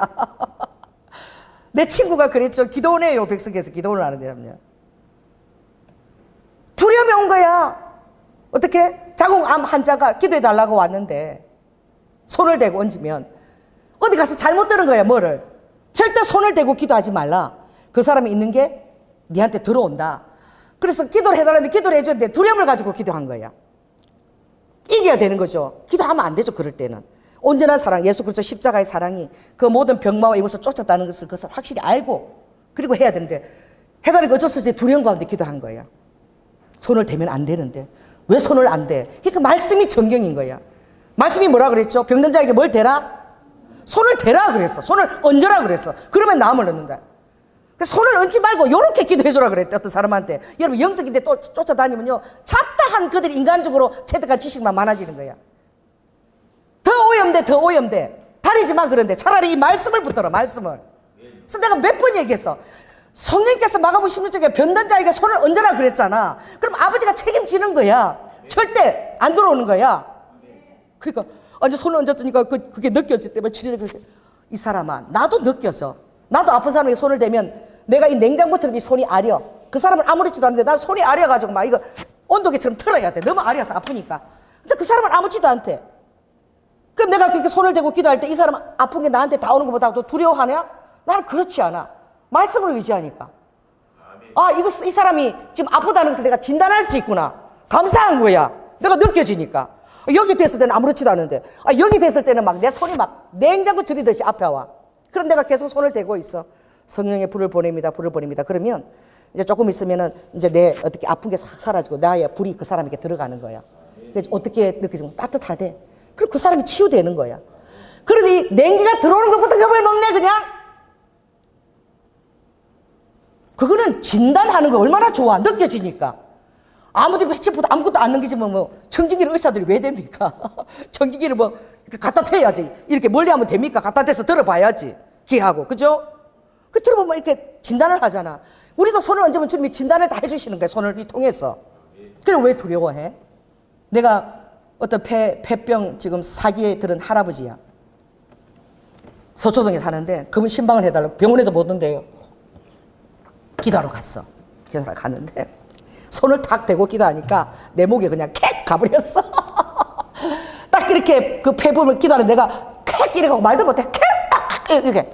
내 친구가 그랬죠. 기도원이에요. 백석에서 기도원을 하는데 두려움이 온 거야. 어떻게? 자궁암 환자가 기도해달라고 왔는데 손을 대고 얹으면 어디 가서 잘못 들은 거야. 뭐를? 절대 손을 대고 기도하지 말라. 그 사람이 있는 게 니한테 들어온다. 그래서 기도를 해달라는데 기도를 해줬는데 두려움을 가지고 기도한 거야. 이겨야 되는 거죠. 기도하면 안 되죠. 그럴 때는. 온전한 사랑, 예수 그리스도 십자가의 사랑이 그 모든 병마와 이것을 쫓았다는 것을 그것을 확실히 알고 그리고 해야 되는데 해달라니까 어쩔 수 없이 두려움 가운데 기도한 거야. 손을 대면 안 되는데 왜 손을 안 대? 그러니까 말씀이 정경인 거야. 말씀이 뭐라 그랬죠? 병든 자에게 뭘 대라? 손을 대라 그랬어. 손을 얹어라 그랬어. 그러면 나음을 얻는다. 손을 얹지 말고 요렇게 기도해줘라 그랬대. 어떤 사람한테. 여러분 영적인데 또 쫓아다니면요 잡다한 그들이 인간적으로 체득한 지식만 많아지는 거야. 더 오염돼. 다니지 마 그런데 차라리 이 말씀을 붙들어. 말씀을. 그래서 내가 몇 번 얘기했어. 성령께서 마가복음 16장에 변던 자에게 손을 얹어라 그랬잖아. 그럼 아버지가 책임지는 거야. 절대 안 들어오는 거야. 그러니까 완전 손을 얹었으니까 그게 느껴질 때만 이 사람아 나도 느껴져. 나도 아픈 사람에게 손을 대면 내가 이 냉장고처럼 이 손이 아려. 그 사람은 아무렇지도 않은데 난 손이 아려가지고 막 이거 온도계처럼 틀어야 돼. 너무 아려서 아프니까. 근데 그 사람은 아무렇지도 않대. 그럼 내가 그렇게 손을 대고 기도할 때 이 사람 아픈 게 나한테 다 오는 것보다 더 두려워하냐? 나는 그렇지 않아. 말씀을 의지하니까. 아, 이 사람이 지금 아프다는 것을 내가 진단할 수 있구나. 감사한 거야. 내가 느껴지니까. 여기 됐을 때는 아무렇지도 않은데, 여기 됐을 때는 막 내 손이 막 냉장고 들이듯이 앞에 와. 그럼 내가 계속 손을 대고 있어. 성령의 불을 보냅니다. 불을 보냅니다. 그러면 이제 조금 있으면은 이제 내 어떻게 아픈 게 싹 사라지고 나의 불이 그 사람에게 들어가는 거야. 그래서 어떻게 느껴지면 따뜻하대. 그럼 그 사람이 치유되는 거야. 그러니 냉기가 들어오는 것부터 겁을 먹네 그냥. 그거는 진단하는 거 얼마나 좋아. 느껴지니까. 아무도 배치보다 아무것도 안 넘기지만 뭐 청진기를 의사들이 왜 됩니까? 청진기를 뭐 갖다 대야지. 이렇게 멀리 하면 됩니까? 갖다 대서 들어봐야지. 기하고 그죠? 그 들어보면 이렇게 진단을 하잖아. 우리도 손을 얹으면 주님이 진단을 다 해주시는 거예요. 손을 통해서. 그럼 왜 두려워해? 내가 어떤 폐병 지금 사기에 들은 할아버지야. 서초동에 사는데 그분 신방을 해달라고 병원에도 못 온대요. 기도하러 갔어. 기도하러 갔는데 손을 탁 대고 기도하니까 내 목에 그냥 캣 가버렸어. 딱 이렇게 그 폐부를 기도하는 내가 캣 이래가고 말도 못해. 캣 이렇게.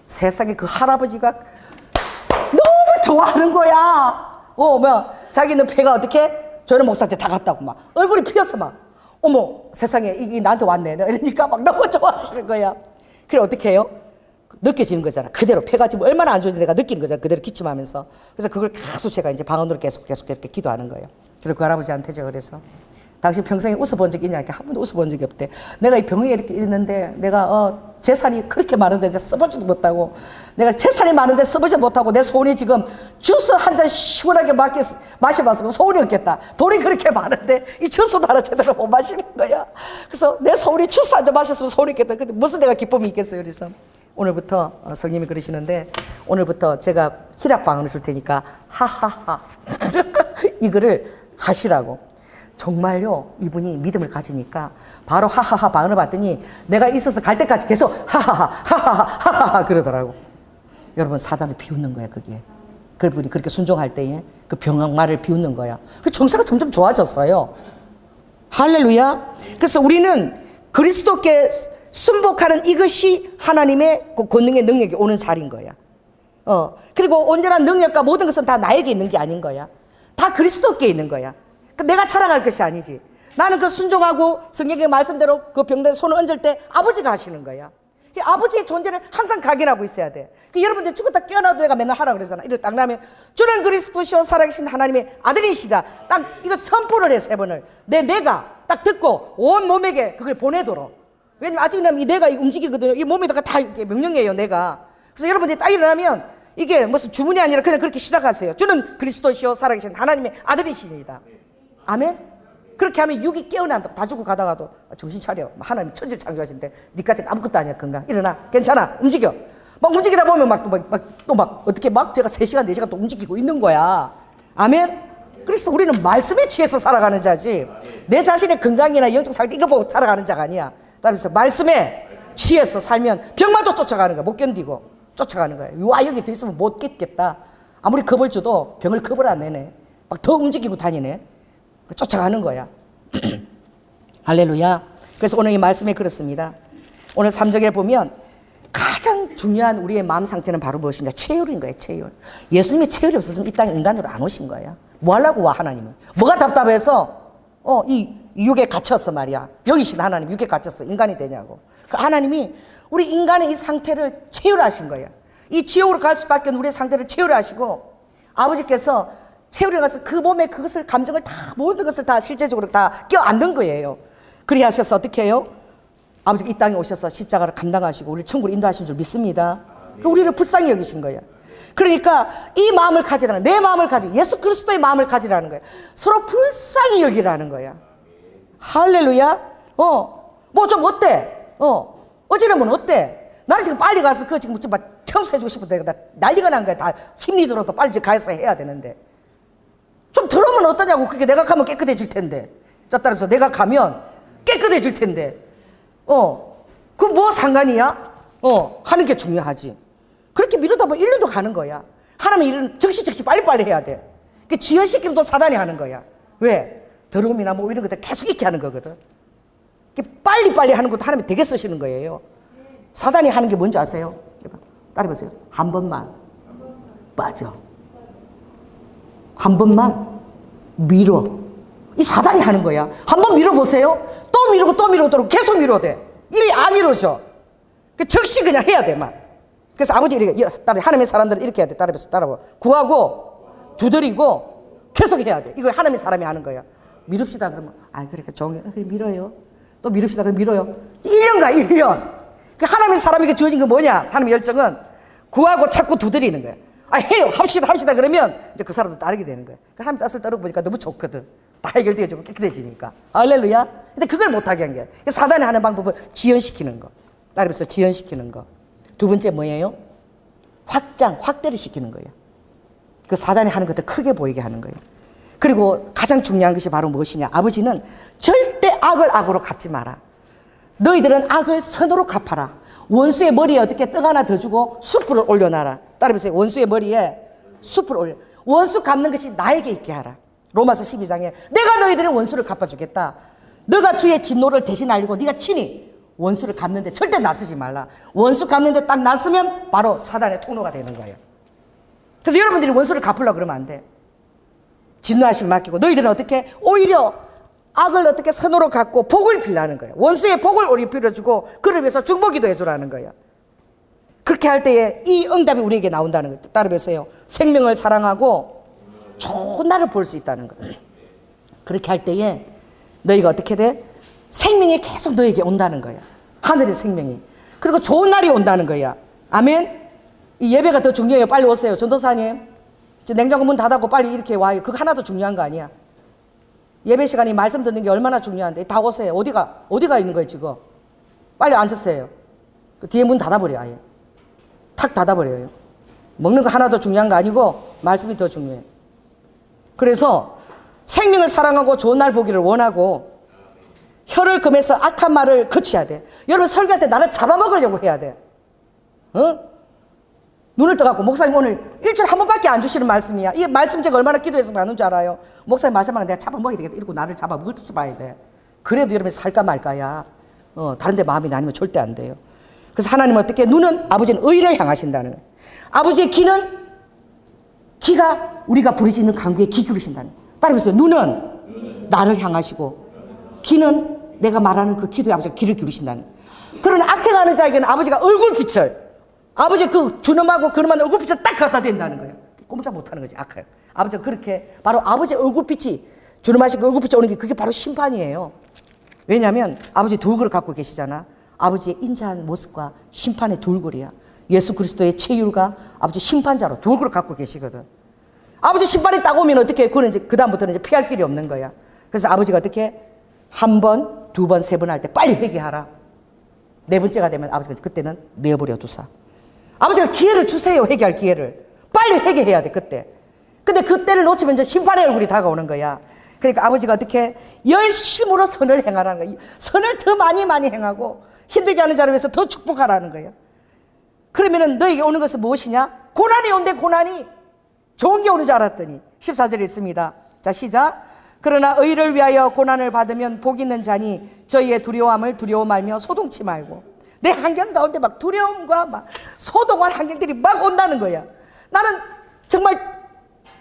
세상에 그 할아버지가 너무 좋아하는 거야. 자기는 폐가 어떻게 저런 목사한테 다 갔다고 막 얼굴이 피었어 막. 어머 세상에 이게 나한테 왔네. 이러니까 막 너무 좋아하시는 거야. 그래 어떻게 해요? 느껴지는 거잖아. 그대로 폐가 지금 얼마나 안 좋은지 내가 느끼는 거잖아. 그대로 기침하면서. 그래서 그걸 계속 제가 이제 방언으로 계속 이렇게 기도하는 거예요. 그리고 그 할아버지한테 제가 그래서 당신 평생에 웃어본 적이 있냐? 한 번도 웃어본 적이 없대. 내가 이 병에 이렇게 있는데 내가 재산이 그렇게 많은데 내가 써보지도 못하고 내가 재산이 많은데 써보지도 못하고 내 소원이 지금 주스 한 잔 시원하게 마셔봤으면 소원이 없겠다. 돈이 그렇게 많은데 이 주스도 하나 제대로 못 마시는 거야. 그래서 내 소원이 주스 한 잔 마셨으면 소원이 있겠다. 근데 무슨 내가 기쁨이 있겠어요. 그래서 오늘부터 성님이 그러시는데 오늘부터 제가 희락방언을 줄 테니까 하하하 이거를 하시라고. 정말요 이분이 믿음을 가지니까 바로 하하하 방언을 받더니 내가 있어서 갈 때까지 계속 하하하 하하하 하하하 그러더라고. 여러분 사단을 비웃는 거야 그게. 그분이 그렇게 순종할 때에 그 병마를 비웃는 거야. 그 정세가 점점 좋아졌어요. 할렐루야. 그래서 우리는 그리스도께 순복하는 이것이 하나님의 그 권능의 능력이 오는 자리인 거야. 그리고 온전한 능력과 모든 것은 다 나에게 있는 게 아닌 거야. 다 그리스도께 있는 거야. 내가 자랑할 것이 아니지. 나는 그 순종하고 성경의 말씀대로 그 병들에 손을 얹을 때 아버지가 하시는 거야. 아버지의 존재를 항상 각인하고 있어야 돼. 여러분들 죽었다 깨어나도 내가 맨날 하라 그러잖아. 이렇게 딱 나면 주는 그리스도시요 살아계신 하나님의 아들이시다. 딱 이거 선포를 해 3번을. 내가 딱 듣고 온 몸에게 그걸 보내도록. 왜냐면 아직은 이 내가 움직이거든요. 이 몸에다가 다 명령해요 내가. 그래서 여러분들이 딱 일어나면 이게 무슨 주문이 아니라 그냥 그렇게 시작하세요. 주는 그리스도시요 살아계신 하나님의 아들이시니다. 아멘? 그렇게 하면 육이 깨어난다고. 다 죽고 가다가도 정신 차려. 하나님 천지를 창조하신데 니까지 아무것도 아니야. 건강. 일어나. 괜찮아. 움직여. 막 움직이다 보면 어떻게 제가 3시간 4시간 또 움직이고 있는 거야. 아멘? 그래서 우리는 말씀에 취해서 살아가는 자지 내 자신의 건강이나 영적 상태 이거 보고 살아가는 자가 아니야. 따라서 말씀에 취해서 살면 병마도 쫓아가는 거야. 못 견디고 쫓아가는 거야. 와 여기 더 있으면 못 깼겠다. 아무리 겁을 줘도 병을 겁을 안 내네. 막 더 움직이고 다니네. 쫓아가는 거야. 할렐루야. 그래서 오늘 이 말씀에 그렇습니다. 오늘 3절에 보면 가장 중요한 우리의 마음 상태는 바로 무엇이냐? 체혈인 거예요. 체혈. 예수님이 체혈이 없었으면 이 땅에 인간으로 안 오신 거야. 뭐 하려고 와 하나님은. 뭐가 답답해서 이 육에 갇혔어 말이야. 영이신 하나님 육에 갇혔어. 인간이 되냐고. 그 하나님이 우리 인간의 이 상태를 체혈하신 거야. 이 지옥으로 갈 수밖에 없는 우리의 상태를 체혈하시고 아버지께서 체혈에 가서 그 몸에 그것을 감정을 다 모든 것을 다 실제적으로 다 껴안는 거예요. 그리 하셔서 어떻게 해요? 아버지가 이 땅에 오셔서 십자가를 감당하시고 우리를 천국으로 인도하신 줄 믿습니다. 우리를 불쌍히 여기신 거예요. 그러니까 이 마음을 가지라는 거야. 내 마음을 가지. 예수 그리스도의 마음을 가지라는 거야. 서로 불쌍히 여기라는 거야. 할렐루야. 뭐 좀 어때? 어지러면 어때? 나는 지금 빨리 가서 그 지금 막 청소해주고 싶은데 나 난리가 난 거야. 다 힘이 들어도 빨리 지금 가서 해야 되는데. 좀 들어오면 어떠냐고. 그게 내가 가면 깨끗해질 텐데. 자 따라서 내가 가면 깨끗해질 텐데. 그 뭐 상관이야? 하는 게 중요하지. 그렇게 미루다 보면 1년도 가는 거야. 하나님 일은 즉시 빨리빨리 해야 돼. 그 지연시키는 또 사단이 하는 거야. 왜? 더러움이나 뭐 이런 것들 계속 익게 하는 거거든. 빨리빨리 하는 것도 하나님이 되게 쓰시는 거예요. 사단이 하는 게 뭔지 아세요? 따라해보세요. 한 번만 빠져. 한 번만 밀어. 이 사단이 하는 거야. 한 번 밀어보세요. 또 미루고 또 미루도록 계속 밀어야 돼. 일이 안 이루어져. 즉시 그냥 해야 돼, 막. 그래서 아버지 이렇게, 하나님의 사람들은 이렇게 해야 돼. 따라해보세요. 따라봐. 구하고, 두드리고, 계속 해야 돼. 이걸 하나님의 사람이 하는 거야. 미룹시다. 그러면, 그러니까 종이, 밀어요. 또 미룹시다. 그럼 밀어요. 1년 가, 1년. 그 하나님의 사람에게 주어진 건 뭐냐? 하나님의 열정은 구하고 찾고 두드리는 거야. 해요. 합시다. 그러면 이제 그 사람도 따르게 되는 거야. 하나님 뜻을 따르고 보니까 너무 좋거든. 다 해결되어지고 깨끗해지니까. 할렐루야. 근데 그걸 못하게 한 거야. 사단이 하는 방법은 지연시키는 거. 따라해서 지연시키는 거. 두 번째 뭐예요? 확대를 시키는 거예요. 그 사단이 하는 것들 크게 보이게 하는 거예요. 그리고 가장 중요한 것이 바로 무엇이냐. 아버지는 절대 악을 악으로 갚지 마라. 너희들은 악을 선으로 갚아라. 원수의 머리에 어떻게 떡 하나 더 주고 숯불을 올려놔라. 따라해보세요. 원수의 머리에 숯불을 올려. 원수 갚는 것이 나에게 있게 하라. 로마서 12장에 내가 너희들의 원수를 갚아주겠다. 너가 주의 진노를 대신 알고 네가 친히 원수를 갚는데 절대 나서지 말라. 원수 갚는데 딱 나서면 바로 사단의 통로가 되는 거예요. 그래서 여러분들이 원수를 갚으려고 그러면 안 돼. 진노하심 맡기고 너희들은 어떻게 오히려 악을 어떻게 선으로 갚고 복을 빌라는 거예요. 원수의 복을 우리 빌어주고 그를 위해서 중보기도 해주라는 거예요. 그렇게 할 때에 이 응답이 우리에게 나온다는 거예요. 따라해서요. 생명을 사랑하고 좋은 날을 볼 수 있다는 거예요. 그렇게 할 때에 너희가 어떻게 돼? 생명이 계속 너에게 온다는 거야. 하늘의 생명이. 그리고 좋은 날이 온다는 거야. 아멘. 이 예배가 더 중요해요. 빨리 오세요. 전도사님. 냉장고 문 닫았고 빨리 이렇게 와요. 그거 하나도 중요한 거 아니야. 예배 시간이 말씀 듣는 게 얼마나 중요한데. 다 오세요. 어디가 있는 거예요 지금. 빨리 앉으세요. 그 뒤에 문 닫아버려 아예. 탁 닫아버려요. 먹는 거 하나도 중요한 거 아니고 말씀이 더 중요해요. 그래서 생명을 사랑하고 좋은 날 보기를 원하고 혀를 금해서 악한 말을 거쳐야 돼. 여러분 설교할 때 나를 잡아먹으려고 해야 돼. 눈을 떠갖고 목사님 오늘 일주일에 한 번밖에 안 주시는 말씀이야. 이 말씀 제가 얼마나 기도해서 많은 줄 알아요. 목사님 마지막에 내가 잡아먹어야 되겠다. 이러고 나를 잡아먹을 듯이 봐야 돼. 그래도 여러분 살까 말까야. 다른 데 마음이 나뉘면 절대 안 돼요. 그래서 하나님은 어떻게 눈은 아버지는 의를 향하신다는 거예요. 아버지의 귀가 우리가 부르짖는 간구에 귀 기울이신다는 거예요. 따라해보세요. 눈은 나를 향하시고 귀는 내가 말하는 그 기도에 아버지가 귀를 기울이신다는 거예요. 그러나 악행하는 자에게는 아버지가 얼굴빛을 아버지 그 주놈하고 그놈한 얼굴빛을 딱 갖다 댄다는 거예요. 꼼짝 못하는 거지 악행. 아버지가 그렇게 바로 아버지의 얼굴빛이 주놈하신 그 얼굴빛이 오는 게 그게 바로 심판이에요. 왜냐하면 아버지 두 얼굴을 갖고 계시잖아. 아버지의 인자한 모습과 심판의 두 얼굴이야. 예수 그리스도의 체율과 아버지 심판자로 두 얼굴을 갖고 계시거든. 아버지 심판이 딱 오면 어떻게 해? 그거는 이제 그다음부터는 이제 피할 길이 없는 거야. 그래서 아버지가 어떻게 한 번, 두 번, 세 번 할 때 빨리 회개하라. 네 번째가 되면 아버지가 그때는 내어버려 두사. 아버지가 기회를 주세요. 회개할 기회를. 빨리 회개해야 돼 그때. 근데 그때를 놓치면 이제 심판의 얼굴이 다가오는 거야. 그러니까 아버지가 어떻게 열심으로 선을 행하라는 거야. 선을 더 많이 행하고 힘들게 하는 자를 위해서 더 축복하라는 거야. 그러면은 너에게 오는 것은 무엇이냐? 고난이 온대. 고난이 좋은 게 오는 줄 알았더니 14절에 있습니다. 자 시작. 그러나 의를 위하여 고난을 받으면 복 있는 자니 저희의 두려움을 두려워 말며 소동치 말고. 내 환경 가운데 막 두려움과 막 소동한 환경들이 막 온다는 거야. 나는 정말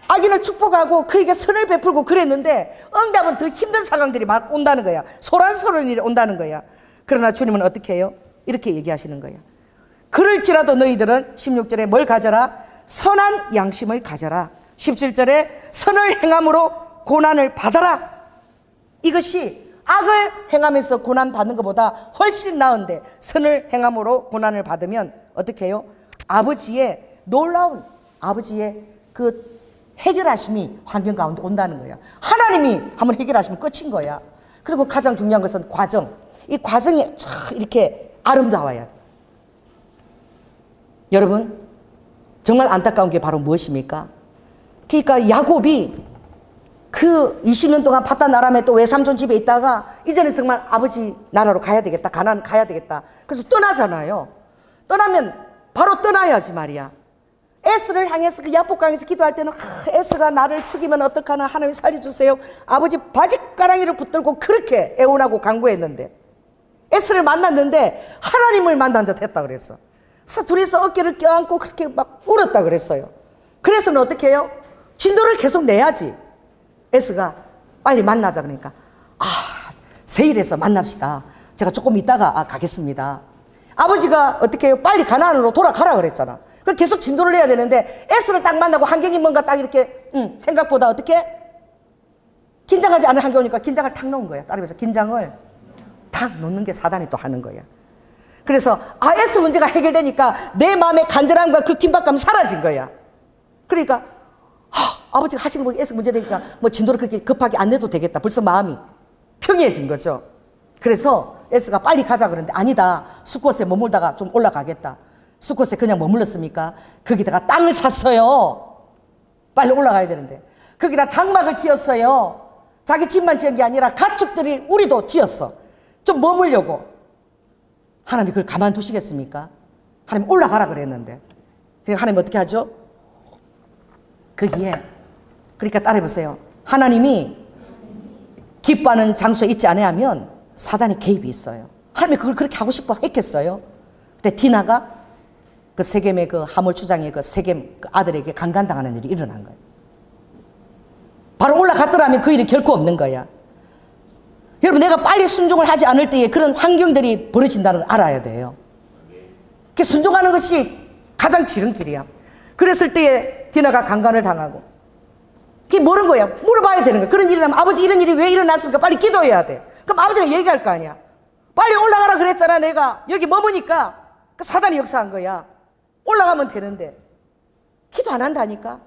악인을 축복하고 그에게 선을 베풀고 그랬는데 응답은 더 힘든 상황들이 막 온다는 거야. 소란스러운 일이 온다는 거야. 그러나 주님은 어떻게 해요? 이렇게 얘기하시는 거야. 그럴지라도 너희들은 16절에 뭘 가져라? 선한 양심을 가져라. 17절에 선을 행함으로 고난을 받아라. 이것이 악을 행하면서 고난 받는 것보다 훨씬 나은데 선을 행함으로 고난을 받으면 어떻게 해요? 아버지의 놀라운 아버지의 그 해결하심이 환경 가운데 온다는 거야. 하나님이 한번 해결하시면 끝인 거야. 그리고 가장 중요한 것은 과정. 이 과정이 이렇게 아름다워야 돼. 여러분 정말 안타까운 게 바로 무엇입니까? 그러니까 야곱이 그 20년 동안 파단 아람에 또 외삼촌 집에 있다가 이제는 정말 아버지 나라로 가야 되겠다. 가나안 가야 되겠다. 그래서 떠나잖아요. 떠나면 바로 떠나야지 말이야. 에스를 향해서 그 야복강에서 기도할 때는 에스가 나를 죽이면 어떡하나 하나님 살려주세요. 아버지 바짓가랑이를 붙들고 그렇게 애원하고 간구했는데 에스를 만났는데 하나님을 만난 듯 했다 그랬어. 그래서 둘이서 어깨를 껴안고 그렇게 막 울었다 그랬어요. 그래서는 어떻게 해요? 진도를 계속 내야지. 에스가 빨리 만나자 그러니까 세일해서 만납시다. 제가 조금 있다가 가겠습니다. 아버지가 어떻게 해요? 빨리 가나안으로 돌아가라 그랬잖아. 그래서 계속 진도를 내야 되는데 에스를 딱 만나고 환경이 뭔가 딱 이렇게 생각보다 어떻게 긴장하지 않은 환경이 오니까 긴장을 탁 놓은 거야. 따라서 긴장을 탁 놓는 게 사단이 또 하는 거야. 그래서 에스 문제가 해결되니까 내 마음의 간절함과 그 긴박감이 사라진 거야. 그러니까 아버지가 하시는 거 에스 문제 되니까 뭐 진도를 그렇게 급하게 안 내도 되겠다. 벌써 마음이 평이해진 거죠. 그래서 에스가 빨리 가자 그러는데 아니다. 수컷에 머물다가 좀 올라가겠다. 수컷에 그냥 머물렀습니까? 거기다가 땅을 샀어요. 빨리 올라가야 되는데 거기다 장막을 지었어요. 자기 집만 지은 게 아니라 가축들이 우리도 지었어. 좀 머물려고. 하나님이 그걸 가만두시겠습니까? 하나님 올라가라 그랬는데. 그러니까 하나님 어떻게 하죠? 거기에 그러니까 따라해보세요. 하나님이 기뻐하는 장소에 있지 않으면 사단의 개입이 있어요. 하나님이 그걸 그렇게 하고 싶어 했겠어요? 근데 디나가 그 세겜의 그 하몰추장의 그 세겜 그 아들에게 강간당하는 일이 일어난 거예요. 바로 올라갔더라면 그 일이 결코 없는 거야. 여러분, 내가 빨리 순종을 하지 않을 때에 그런 환경들이 벌어진다는 걸 알아야 돼요. 그 순종하는 것이 가장 지름길이야. 그랬을 때에 디나가 강간을 당하고 그게 모르는 거야. 물어봐야 되는 거야. 그런 일이 나면 아버지 이런 일이 왜 일어났습니까? 빨리 기도해야 돼. 그럼 아버지가 얘기할 거 아니야. 빨리 올라가라 그랬잖아. 내가 여기 머무니까 그 사단이 역사한 거야. 올라가면 되는데 기도 안 한다니까.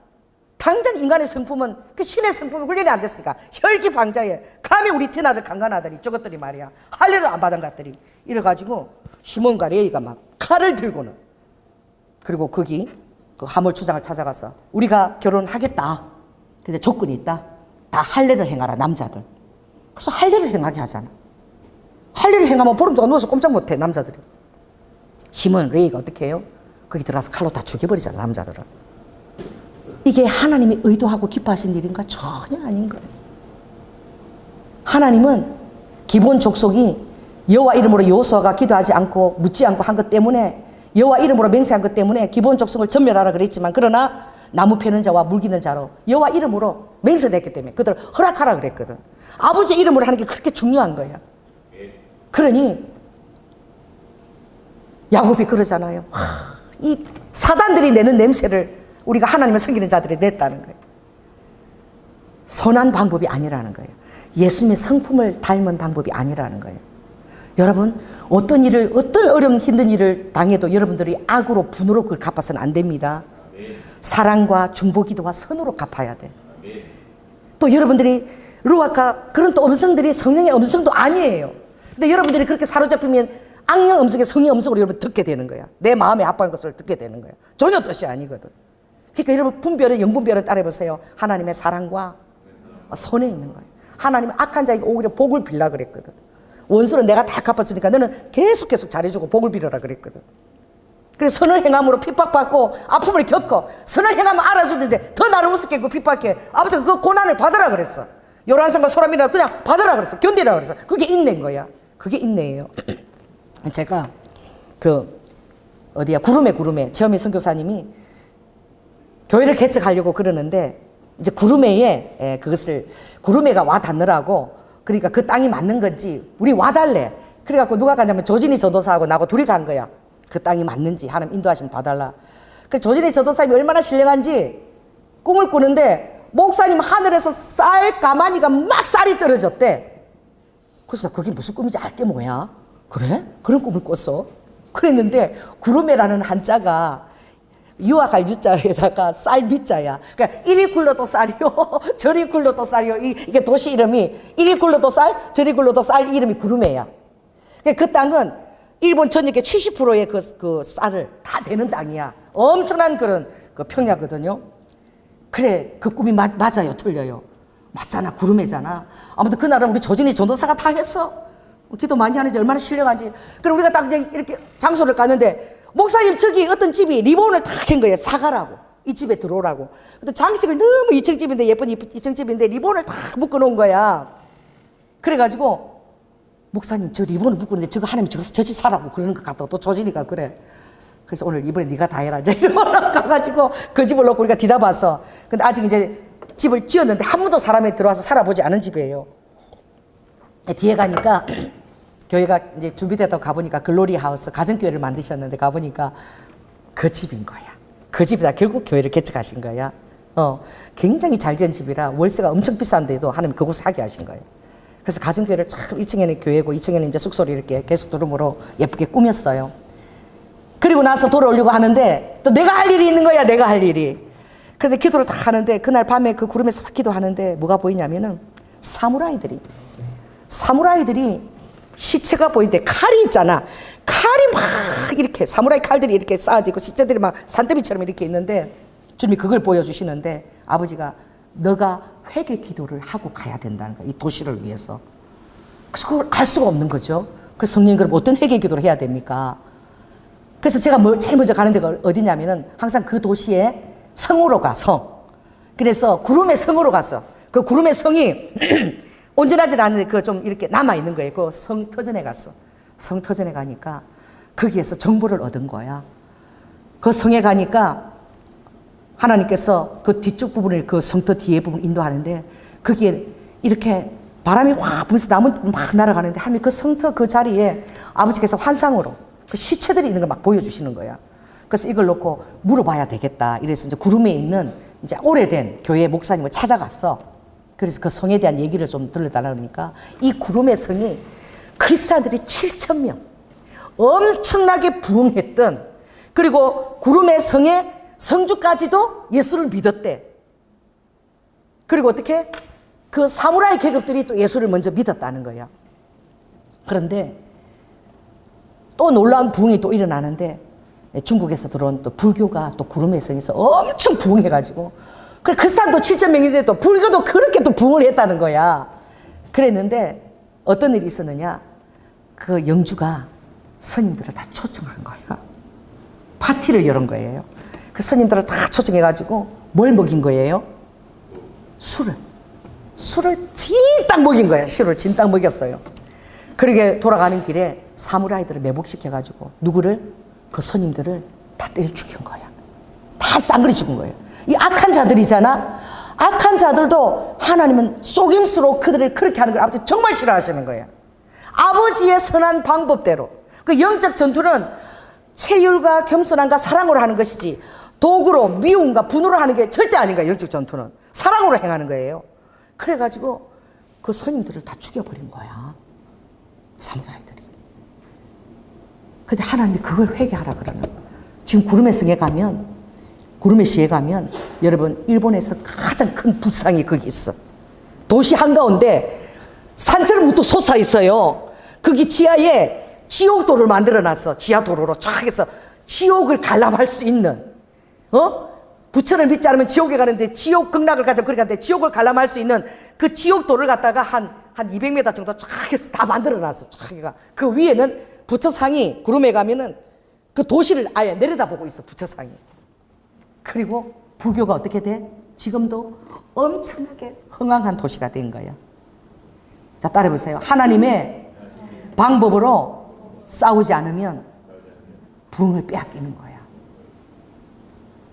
당장 인간의 성품은 그 신의 성품은 훈련이 안 됐으니까 혈기방자에 감히 우리 디나를 강간하더니 저것들이 말이야 할례를 안 받은 것들이 이래가지고 시몬과 레위가 막 칼을 들고는 그리고 거기 그 하몰추장을 찾아가서 우리가 결혼하겠다. 근데 조건이 있다. 다 할례를 행하라 남자들. 그래서 할례를 행하게 하잖아. 할례를 행하면 보름 동안 누워서 꼼짝 못해 남자들이. 시몬 레위가 어떻게 해요? 거기 들어가서 칼로 다 죽여버리잖아 남자들을. 이게 하나님이 의도하고 기뻐하신 일인가? 전혀 아닌 거예요. 하나님은 기본 족속이 여호와 이름으로 여호수아가 기도하지 않고 묻지 않고 한 것 때문에 여호와 이름으로 맹세한 것 때문에 기본 족속을 전멸하라 그랬지만 그러나 나무 패는 자와 물기는 자로 여호와 이름으로 맹세했기 때문에 그들 허락하라 그랬거든. 아버지 이름으로 하는 게 그렇게 중요한 거야. 그러니 야곱이 그러잖아요. 이 사단들이 내는 냄새를 우리가 하나님을 섬기는 자들이 냈다는 거예요. 선한 방법이 아니라는 거예요. 예수님의 성품을 닮은 방법이 아니라는 거예요. 여러분, 어떤 일을, 어떤 어려운 힘든 일을 당해도 여러분들이 악으로 분으로 그걸 갚아서는 안 됩니다. 사랑과 중보기도와 선으로 갚아야 돼. 또 여러분들이 루아카 그런 또 음성들이 성령의 음성도 아니에요. 근데 여러분들이 그렇게 사로잡히면 악령 음성의 성령 음성으로 여러분 듣게 되는 거야. 내 마음에 아파하는 것을 듣게 되는 거야. 전혀 뜻이 아니거든. 그러니까 여러분 분별은 영분별을 따라해보세요. 하나님의 사랑과 선에 있는 거예요. 하나님은 악한 자에게 오히려 복을 빌라 그랬거든. 원수는 내가 다 갚았으니까 너는 계속 잘해주고 복을 빌어라 그랬거든. 그래서 선을 행함으로 핍박받고 아픔을 겪어. 선을 행하면 알아주는데 더 나를 우습게 했고 핍박해. 아무튼 그 고난을 받으라 그랬어. 요란산과 소람이라 그냥 받으라 그랬어. 견디라 그랬어. 그게 인내인 거야. 그게 인내예요. 제가 구름에 최현미 선교사님이 교회를 개척하려고 그러는데 이제 그것을 구름에가 와 닿느라고 그러니까 그 땅이 맞는 건지 우리 와달래. 그래갖고 누가 가냐면 조진희 전도사하고 나하고 둘이 간 거야. 그 땅이 맞는지 하나님 인도하시면 봐달라. 그 조진희 전도사님이 얼마나 신령한지 꿈을 꾸는데 목사님 하늘에서 쌀 가마니가 막 쌀이 떨어졌대. 그래서 그게 무슨 꿈인지 알게 뭐야? 그래? 그런 꿈을 꿨어? 그랬는데 구름에라는 한자가 유학할 유자에다가 쌀 밑자야. 그러니까 이리 굴러도 쌀이요, 저리 굴러도 쌀이요. 이게 도시 이름이 이리 굴러도 쌀, 저리 굴러도 쌀 이름이 구름에야. 그러니까 그 땅은 일본 전역의 70%의 그 쌀을 다 대는 땅이야. 엄청난 그런 그 평야거든요. 그래, 그 꿈이 맞아요, 틀려요? 맞잖아, 구름에잖아. 아무튼 그날은 우리 조진희 전도사가 다 했어. 기도 많이 하는지 얼마나 신령한지. 그럼 우리가 딱 이렇게 장소를 갔는데 목사님 저기 어떤 집이 리본을 탁 한 거예요. 사가라고. 이 집에 들어오라고. 근데 장식을 너무 2층 집인데 예쁜 2층 집인데 리본을 탁 묶어놓은 거야. 그래가지고 목사님 저 리본을 묶었는데 저거 하나님 저 집 사라고 그러는 것 같다고 또 조진이가 그래. 그래서 오늘 이번에 네가 다 해라. 이제 이러고 가가지고 그 집을 놓고 우리가 뒤다봤어. 근데 아직 이제 집을 지었는데 한 번도 사람이 들어와서 살아보지 않은 집이에요. 뒤에 가니까 교회가 이제 준비되다 가보니까 글로리 하우스 가정교회를 만드셨는데 가보니까 그 집인 거야. 그 집이다. 결국 교회를 개척하신 거야. 굉장히 잘 지은 집이라 월세가 엄청 비싼데도 하나님 그곳에 하게 하신 거예요. 그래서 가정교회를 참 1층에는 교회고 2층에는 이제 숙소를 이렇게 게스트룸으로 예쁘게 꾸몄어요. 그리고 나서 돌아오려고 하는데 또 내가 할 일이 있는 거야. 내가 할 일이. 그래서 기도를 다 하는데 그날 밤에 그 구름에서 막 기도하는데 뭐가 보이냐면은 사무라이들이 시체가 보이는데 칼이 있잖아. 칼이 막 이렇게 사무라이 칼들이 이렇게 쌓아지고 시체들이 막 산더미처럼 이렇게 있는데 주님이 그걸 보여주시는데 아버지가 너가 회개 기도를 하고 가야 된다는 거야. 이 도시를 위해서. 그래서 그걸 알 수가 없는 거죠. 그 성령님 그럼 어떤 회개 기도를 해야 됩니까? 그래서 제가 제일 먼저 가는 데가 어디냐면은 항상 그 도시에 성으로 가, 성. 그래서 구름의 성으로 갔어. 그 구름의 성이 온전하지 않은데 그 좀 이렇게 남아있는 거예요. 그 성 터전에 갔어. 성 터전에 가니까 거기에서 정보를 얻은 거야. 그 성에 가니까 하나님께서 그 뒤쪽 부분을 그 성터 뒤에 부분 인도하는데 거기에 이렇게 바람이 확 불면서 나무 막 날아가는데 하나님 그 성터 그 자리에 아버지께서 환상으로 그 시체들이 있는 걸 막 보여주시는 거야. 그래서 이걸 놓고 물어봐야 되겠다. 이래서 이제 구름에 있는 이제 오래된 교회 목사님을 찾아갔어. 그래서 그 성에 대한 얘기를 좀 들려달라 그러니까 이 구름의 성이 크리스찬들이 7,000명 엄청나게 부흥했던 그리고 구름의 성의 성주까지도 예수를 믿었대. 그리고 어떻게? 그 사무라이 계급들이 또 예수를 먼저 믿었다는 거야. 그런데 또 놀라운 부흥이 또 일어나는데 중국에서 들어온 또 불교가 또 구름의 성에서 엄청 부흥해가지고 그 크리스찬도 7,000명인데 또 불교도 그렇게 또 부흥을 했다는 거야. 그랬는데 어떤 일이 있었느냐? 그 영주가 스님들을 다 초청한 거야. 파티를 열은 거예요. 그 스님들을 다 초청해가지고 뭘 먹인 거예요? 술을 진딱 먹인 거야. 술을 진딱 먹였어요. 그러게 돌아가는 길에 사무라이들을 매복시켜가지고 누구를? 그 스님들을 다 때려 죽인 거야. 다 쌍그리 죽은 거예요. 이 악한 자들이잖아. 악한 자들도 하나님은 속임수로 그들을 그렇게 하는 걸 아버지 정말 싫어하시는 거예요. 아버지의 선한 방법대로. 그 영적 전투는 체율과 겸손함과 사랑으로 하는 것이지 도구로 미움과 분으로 하는 게 절대 아닌 거예요. 영적 전투는 사랑으로 행하는 거예요. 그래가지고 그 스님들을 다 죽여버린 거야. 사무라이들이. 근데 하나님이 그걸 회개하라 그러는 거야. 지금 구름의 성에 가면, 구름의 시에 가면 여러분 일본에서 가장 큰 불상이 거기 있어. 도시 한가운데 산처럼 또 솟아 있어요. 거기 지하에 지옥도를 만들어놨어. 지하도로로 쫙 해서 지옥을 관람할 수 있는, 부처를 믿지 않으면 지옥에 가는데 지옥 극락을 가자 그렇게 하는데 지옥을 관람할 수 있는 그 지옥도를 갖다가 한 200m 정도 쫙 해서 다 만들어놨어. 쫙 해가. 그 위에는 부처상이 구름에 가면은 그 도시를 아예 내려다보고 있어. 부처상이. 그리고 불교가 어떻게 돼? 지금도 엄청나게 흥황한 도시가 된 거야. 자, 따라해보세요. 하나님의 방법으로 싸우지 않으면 부흥을 빼앗기는 거야.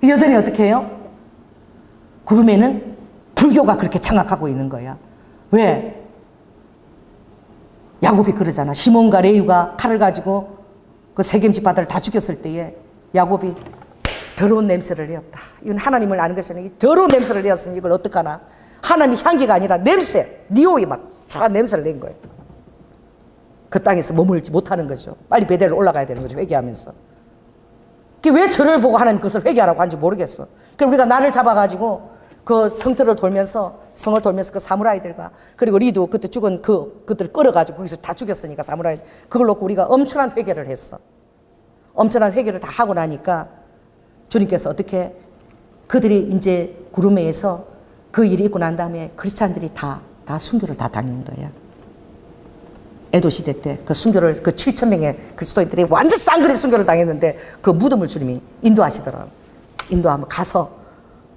여전히 어떻게 해요? 구름에는 불교가 그렇게 장악하고 있는 거야. 왜? 야곱이 그러잖아. 시몬과 레위가 칼을 가지고 그 세겜집 바다를 다 죽였을 때에 야곱이 더러운 냄새를 내었다. 이건 하나님을 아는 것이 아니라 더러운 냄새를 내었으니 이걸 어떡하나. 하나님이 향기가 아니라 냄새, 니오이 막 쫙 냄새를 낸 거예요. 그 땅에서 머물지 못하는 거죠. 빨리 베델을 올라가야 되는 거죠. 회개하면서. 왜 저를 보고 하나님 그것을 회개하라고 하는지 모르겠어. 그럼 우리가 나를 잡아가지고 그 성을 돌면서 그 사무라이들과 그리고 리도 그때 죽은 그들 끌어가지고 거기서 다 죽였으니까 사무라이 그걸 놓고 우리가 엄청난 회개를 했어. 엄청난 회개를 다 하고 나니까 주님께서 어떻게 그들이 이제 구름에서 그 일이 있고 난 다음에 크리스찬들이 다 순교를 다 당한 거야. 에도 시대 때 그 순교를 그 7,000명의 그리스도인들이 완전 쌍그리 순교를 당했는데 그 무덤을 주님이 인도하시더라고요. 인도하면 가서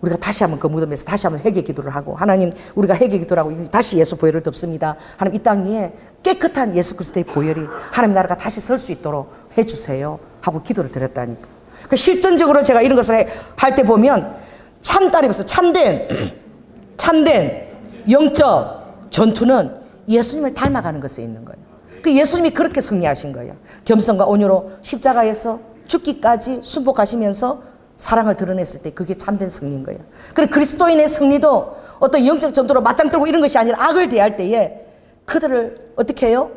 우리가 다시 한번 그 무덤에서 다시 한번 회개 기도를 하고 하나님 우리가 회개 기도를 하고 다시 예수 보혈을 덮습니다. 하나님 이 땅 위에 깨끗한 예수 그리스도의 보혈이 하나님 나라가 다시 설 수 있도록 해주세요 하고 기도를 드렸다니까. 그 실전적으로 제가 이런 것을 할 때 보면 참다리면서 참된 영적 전투는 예수님을 닮아가는 것에 있는 거예요. 그 예수님이 그렇게 승리하신 거예요. 겸손과 온유로 십자가에서 죽기까지 순복하시면서 사랑을 드러냈을 때 그게 참된 승리인 거예요. 그리고 그리스도인의 승리도 어떤 영적 전투로 맞짱 뜨고 이런 것이 아니라 악을 대할 때에 그들을 어떻게 해요?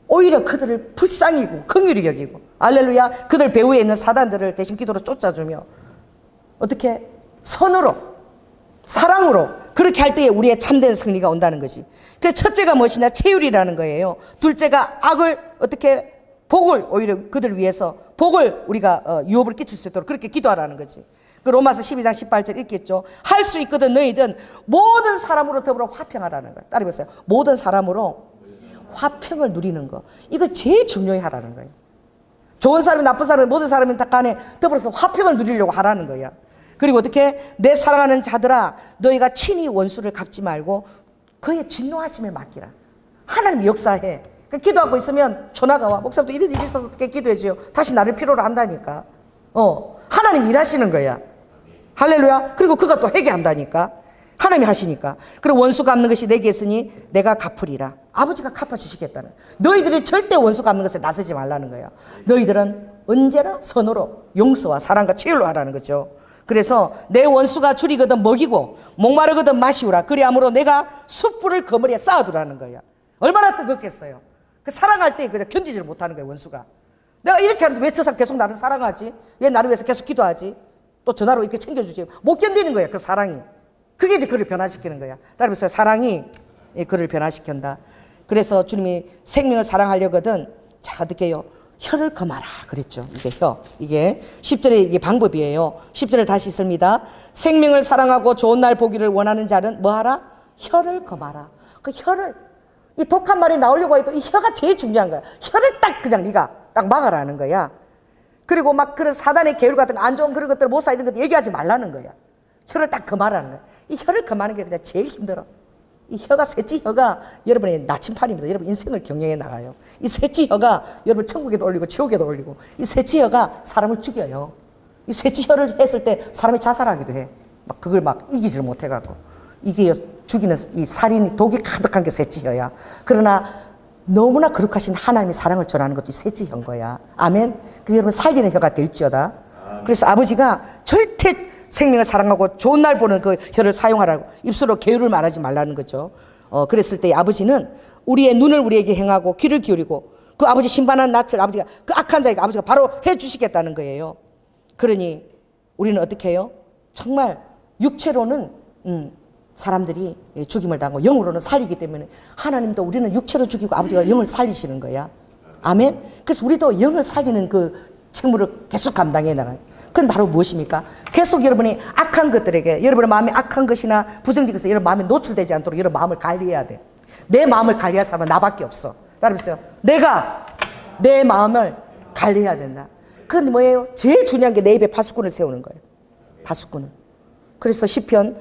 오히려 그들을 불쌍히고 긍휼히 여기고 알렐루야 그들 배후에 있는 사단들을 대신 기도로 쫓아주며 어떻게 선으로 사랑으로 그렇게 할 때에 우리의 참된 승리가 온다는 것이. 그래서 첫째가 무엇이냐? 체율이라는 거예요. 둘째가 악을 어떻게 복을 오히려 그들 위해서 복을 우리가 유업을 끼칠 수 있도록 그렇게 기도하라는 거지. 그 로마서 12장 18절 읽겠죠. 할 수 있거든 너희든 모든 사람으로 더불어 화평하라는 거예요. 따라해보세요. 모든 사람으로 화평을 누리는 거. 이거 제일 중요히 하라는 거예요. 좋은 사람이 나쁜 사람이 모든 사람이 다 간에 더불어서 화평을 누리려고 하라는 거야. 그리고 어떻게? 내 사랑하는 자들아 너희가 친히 원수를 갚지 말고 그의 진노하심에 맡기라. 하나님 역사해. 기도하고 있으면 전화가 와. 목사님도 이런 일이 있어서 어떻게 기도해 줘요. 다시 나를 필요로 한다니까. 하나님 일하시는 거야. 할렐루야. 그리고 그가 또 회개한다니까. 하나님이 하시니까. 그리고 원수 갚는 것이 내게 있으니 내가 갚으리라. 아버지가 갚아주시겠다는. 너희들이 절대 원수 갚는 것에 나서지 말라는 거야. 너희들은 언제나 선으로 용서와 사랑과 치유로 하라는 거죠. 그래서 내 원수가 줄이거든 먹이고 목마르거든 마시우라. 그리함으로 내가 숯불을 거머리에 쌓아두라는 거야. 얼마나 뜨겁겠어요. 그 사랑할 때 그냥 견디지를 못하는 거예요. 원수가. 내가 이렇게 하는데 왜 저 사람 계속 나를 사랑하지? 왜 나를 위해서 계속 기도하지? 또 전화로 이렇게 챙겨주지? 못 견디는 거야. 그 사랑이. 그게 이제 그를 변화시키는 거야. 따라서 사랑이 그를 변화시킨다. 그래서 주님이 생명을 사랑하려거든 자 어떻게 해요? 혀를 금하라 그랬죠. 이게 혀. 이게 10절에 이게 방법이에요. 10절을 다시 씁니다. 생명을 사랑하고 좋은 날 보기를 원하는 자는 뭐 하라? 혀를 금하라. 그 혀를 이 독한 말이 나오려고 해도 이 혀가 제일 중요한 거야. 혀를 딱 그냥 네가 딱 막아라는 거야. 그리고 막 그런 사단의 계율 같은 안 좋은 그런 것들 모사 이런 것들 얘기하지 말라는 거야. 혀를 딱 금하라는 거야. 이 혀를 금하는 게 그냥 제일 힘들어. 이 혀가 셋째 혀가 여러분의 나침판입니다. 여러분 인생을 경영해 나가요. 이 셋째 혀가 여러분 천국에도 올리고 지옥에도 올리고 이 셋째 혀가 사람을 죽여요. 이 셋째 혀를 했을 때 사람이 자살하기도 해. 막 그걸 막 이기지를 못해갖고 이게 죽이는 이 살인이 독이 가득한 게 셋째 혀야. 그러나 너무나 거룩하신 하나님의 사랑을 전하는 것도 이 셋째 혀인 거야. 아멘. 그래서 여러분 살리는 혀가 될지어다. 그래서 아버지가 절대 생명을 사랑하고 좋은 날 보는 그 혀를 사용하라고 입술로 계율을 말하지 말라는 거죠. 그랬을 때 아버지는 우리의 눈을 우리에게 행하고 귀를 기울이고 그 아버지 신반한 낯을 아버지가 그 악한 자에게 아버지가 바로 해주시겠다는 거예요. 그러니 우리는 어떻게 해요? 정말 육체로는 사람들이 죽임을 당하고 영으로는 살리기 때문에 하나님도 우리는 육체로 죽이고 아버지가 영을 살리시는 거야. 아멘. 그래서 우리도 영을 살리는 그 책무를 계속 감당해 나가요. 그건 바로 무엇입니까? 계속 여러분이 악한 것들에게 여러분의 마음에 악한 것이나 부정적인 것에 여러분 마음에 노출되지 않도록 여러분 마음을 관리해야 돼. 내 마음을 관리할 사람은 나밖에 없어. 따라해보세요. 내가 내 마음을 관리해야 된다. 그건 뭐예요? 제일 중요한 게 내 입에 파수꾼을 세우는 거예요. 파수꾼을. 그래서 시편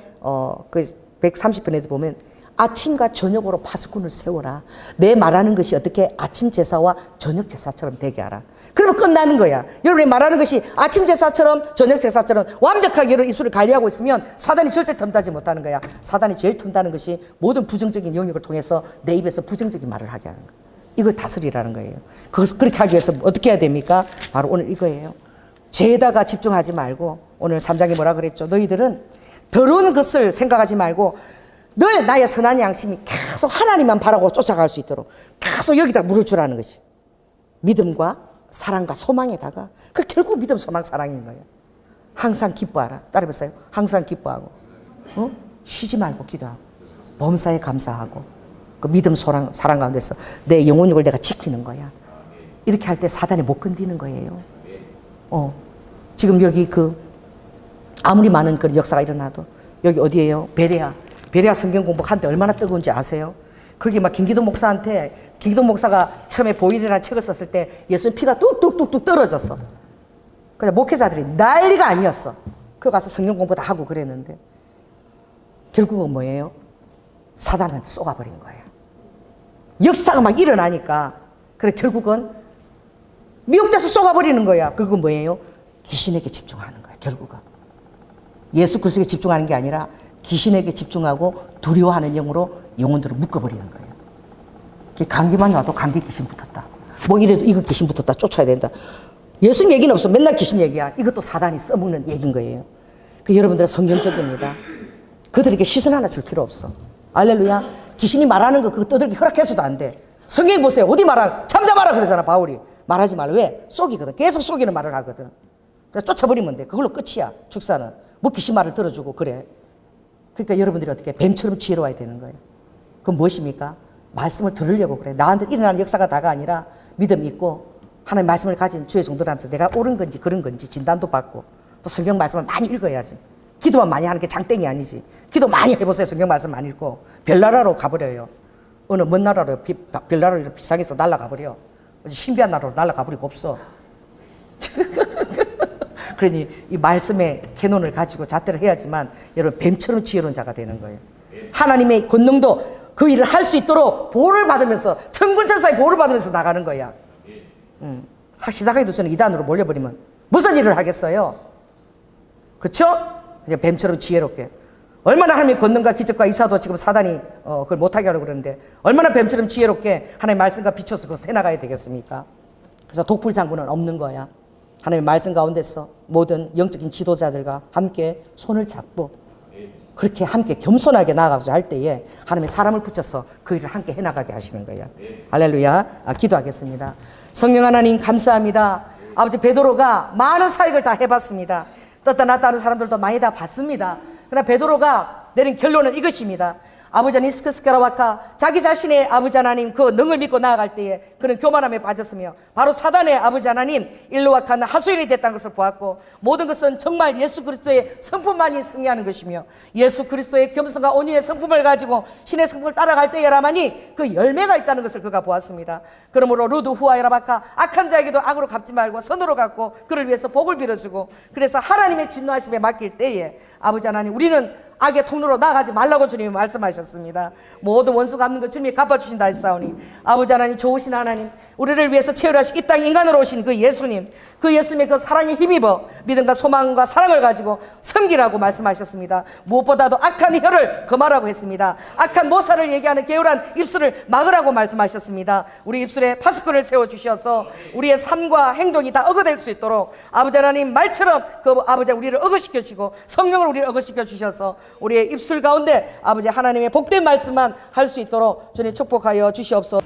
그 130편에도 보면 아침과 저녁으로 파수꾼을 세워라. 내 말하는 것이 어떻게 아침 제사와 저녁 제사처럼 되게 하라. 그러면 끝나는 거야. 여러분이 말하는 것이 아침 제사처럼 저녁 제사처럼 완벽하게 여러분 입술을 관리하고 있으면 사단이 절대 틈타지 못하는 거야. 사단이 제일 틈타는 것이 모든 부정적인 영역을 통해서 내 입에서 부정적인 말을 하게 하는 거야. 이걸 다스리라는 거예요. 그것을 그렇게 하기 위해서 어떻게 해야 됩니까? 바로 오늘 이거예요. 죄에다가 집중하지 말고 오늘 3장에 뭐라 그랬죠? 너희들은 더러운 것을 생각하지 말고 늘 나의 선한 양심이 계속 하나님만 바라고 쫓아갈 수 있도록 계속 여기다 물을 주라는 것이 믿음과 사랑과 소망에다가 그 결국 믿음, 소망, 사랑인 거예요. 항상 기뻐하라. 따라해보세요. 항상 기뻐하고 쉬지 말고 기도하고 범사에 감사하고 그 믿음, 사랑 가운데서 내 영혼육을 내가 지키는 거야. 이렇게 할 때 사단이 못 건드리는 거예요. 지금 여기 그 아무리 많은 그 역사가 일어나도 여기 어디예요? 베레아 성경 공부한테 얼마나 뜨거운지 아세요? 그게 막 김기도 목사한테 김기도 목사가 처음에 보일이라는 책을 썼을 때 예수님 피가 뚝뚝뚝뚝 떨어졌어. 그냥 목회자들이 난리가 아니었어. 그 가서 성경 공부 다 하고 그랬는데 결국은 뭐예요? 사단한테 쏘가버린 거예요. 역사가 막 일어나니까 그래 결국은 미혹돼서 쏘가버리는 거야. 결국은 뭐예요? 귀신에게 집중하는 거야. 결국은 예수 그리스도에 집중하는 게 아니라 귀신에게 집중하고 두려워하는 영으로 영혼들을 묶어버리는 거예요. 감기만 와도 감기 귀신 붙었다. 뭐 이래도 이거 귀신 붙었다. 쫓아야 된다. 예수님 얘기는 없어. 맨날 귀신 얘기야. 이것도 사단이 써먹는 얘기인 거예요. 그 여러분들은 성경적입니다. 그들에게 시선 하나 줄 필요 없어. 알렐루야. 귀신이 말하는 거 그거 떠들기 허락해서도 안 돼. 성경 보세요. 어디 말하 잠잠하라 그러잖아. 바울이. 말하지 말라. 왜? 쏘기거든. 계속 쏘기는 말을 하거든. 그래서 쫓아버리면 돼. 그걸로 끝이야. 축사는. 뭐 귀신 말을 들어주고 그래. 그러니까 여러분들이 어떻게 뱀처럼 지혜로워야 되는 거예요. 그건 무엇입니까? 말씀을 들으려고 그래. 나한테 일어나는 역사가 다가 아니라 믿음 있고 하나님 말씀을 가진 주의 종들한테 내가 옳은 건지 그런 건지 진단도 받고 또 성경 말씀을 많이 읽어야지. 기도만 많이 하는 게 장땡이 아니지. 기도 많이 해보세요. 성경 말씀 많이 읽고. 별나라로 가버려요. 어느 먼 나라로, 별나라로 비상해서 날아가버려. 신비한 나라로 날아가버리고 없어. 그러니 이 말씀의 캐논을 가지고 잣대를 해야지만 여러분 뱀처럼 지혜로운 자가 되는 거예요. 하나님의 권능도 그 일을 할 수 있도록 보호를 받으면서 천군천사의 보호를 받으면서 나가는 거야. 시작하기도 전에 이단으로 몰려버리면 무슨 일을 하겠어요? 그쵸? 그냥 뱀처럼 지혜롭게. 얼마나 하나님의 권능과 기적과 이사도 지금 사단이 그걸 못하게 하려고 그러는데 얼마나 뱀처럼 지혜롭게 하나님의 말씀과 비춰서 그것을 해나가야 되겠습니까? 그래서 독불 장군은 없는 거야. 하나님의 말씀 가운데서 모든 영적인 지도자들과 함께 손을 잡고 그렇게 함께 겸손하게 나아가서 할 때에 하나님의 사람을 붙여서 그 일을 함께 해나가게 하시는 거예요. 할렐루야. 기도하겠습니다. 성령 하나님 감사합니다. 아버지 베드로가 많은 사역을 다 해봤습니다. 떴다 놨다 하는 사람들도 많이 다 봤습니다. 그러나 베드로가 내린 결론은 이것입니다. 아버지 하나님 스크스케라와카 자기 자신의 아버지 하나님 그 능을 믿고 나아갈 때에 그는 교만함에 빠졌으며 바로 사단의 아버지 하나님 일로와카는 하수인이 됐다는 것을 보았고 모든 것은 정말 예수 그리스도의 성품만이 승리하는 것이며 예수 그리스도의 겸손과 온유의 성품을 가지고 신의 성품을 따라갈 때에라만이 그 열매가 있다는 것을 그가 보았습니다. 그러므로 루드 후아이라바카 악한 자에게도 악으로 갚지 말고 선으로 갚고 그를 위해서 복을 빌어주고 그래서 하나님의 진노하심에 맡길 때에 아버지 하나님 우리는 악의 통로로 나가지 말라고 주님이 말씀하셨습니다. 모든 원수 갚는 것 주님이 갚아주신다 했사오니 아버지 하나님 좋으신 하나님 우리를 위해서 채울하시고 이 땅 인간으로 오신 그 예수님 그 예수님의 그 사랑에 힘입어 믿음과 소망과 사랑을 가지고 섬기라고 말씀하셨습니다. 무엇보다도 악한 혀를 금하라고 했습니다. 악한 모사를 얘기하는 게으란 입술을 막으라고 말씀하셨습니다. 우리 입술에 파수꾼을 세워주셔서 우리의 삶과 행동이 다 어거될 수 있도록 아버지 하나님 말처럼 그 아버지 우리를 어거시켜 주시고 성령을 우리를 어거시켜 주셔서 우리의 입술 가운데 아버지 하나님의 복된 말씀만 할 수 있도록 주님 축복하여 주시옵소서.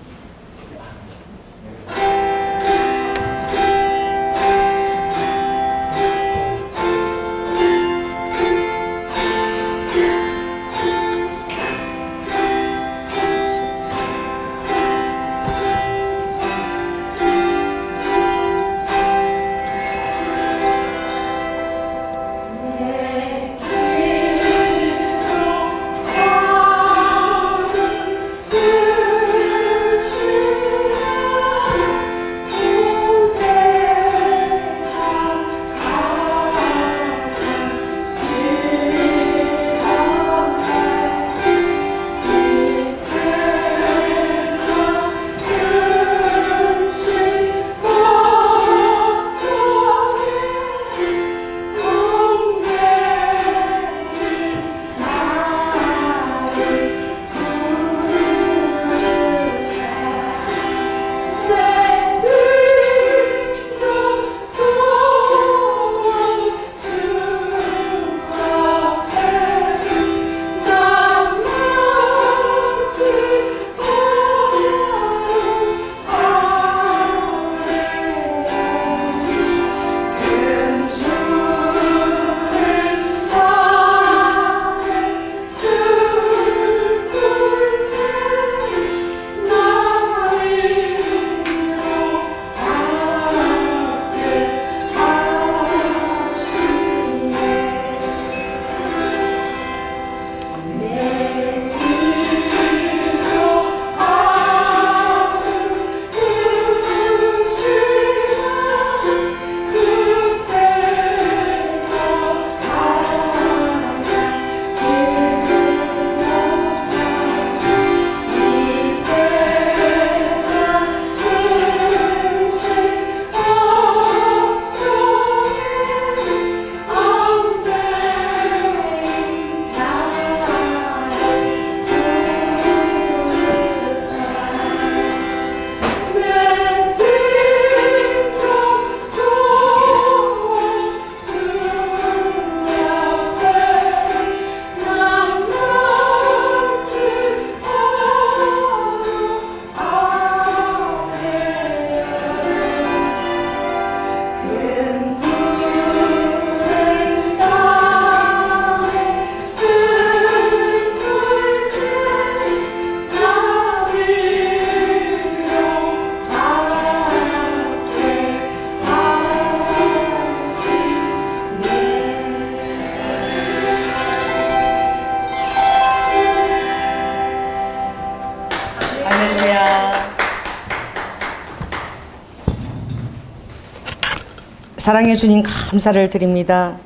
사랑해 주님 감사를 드립니다.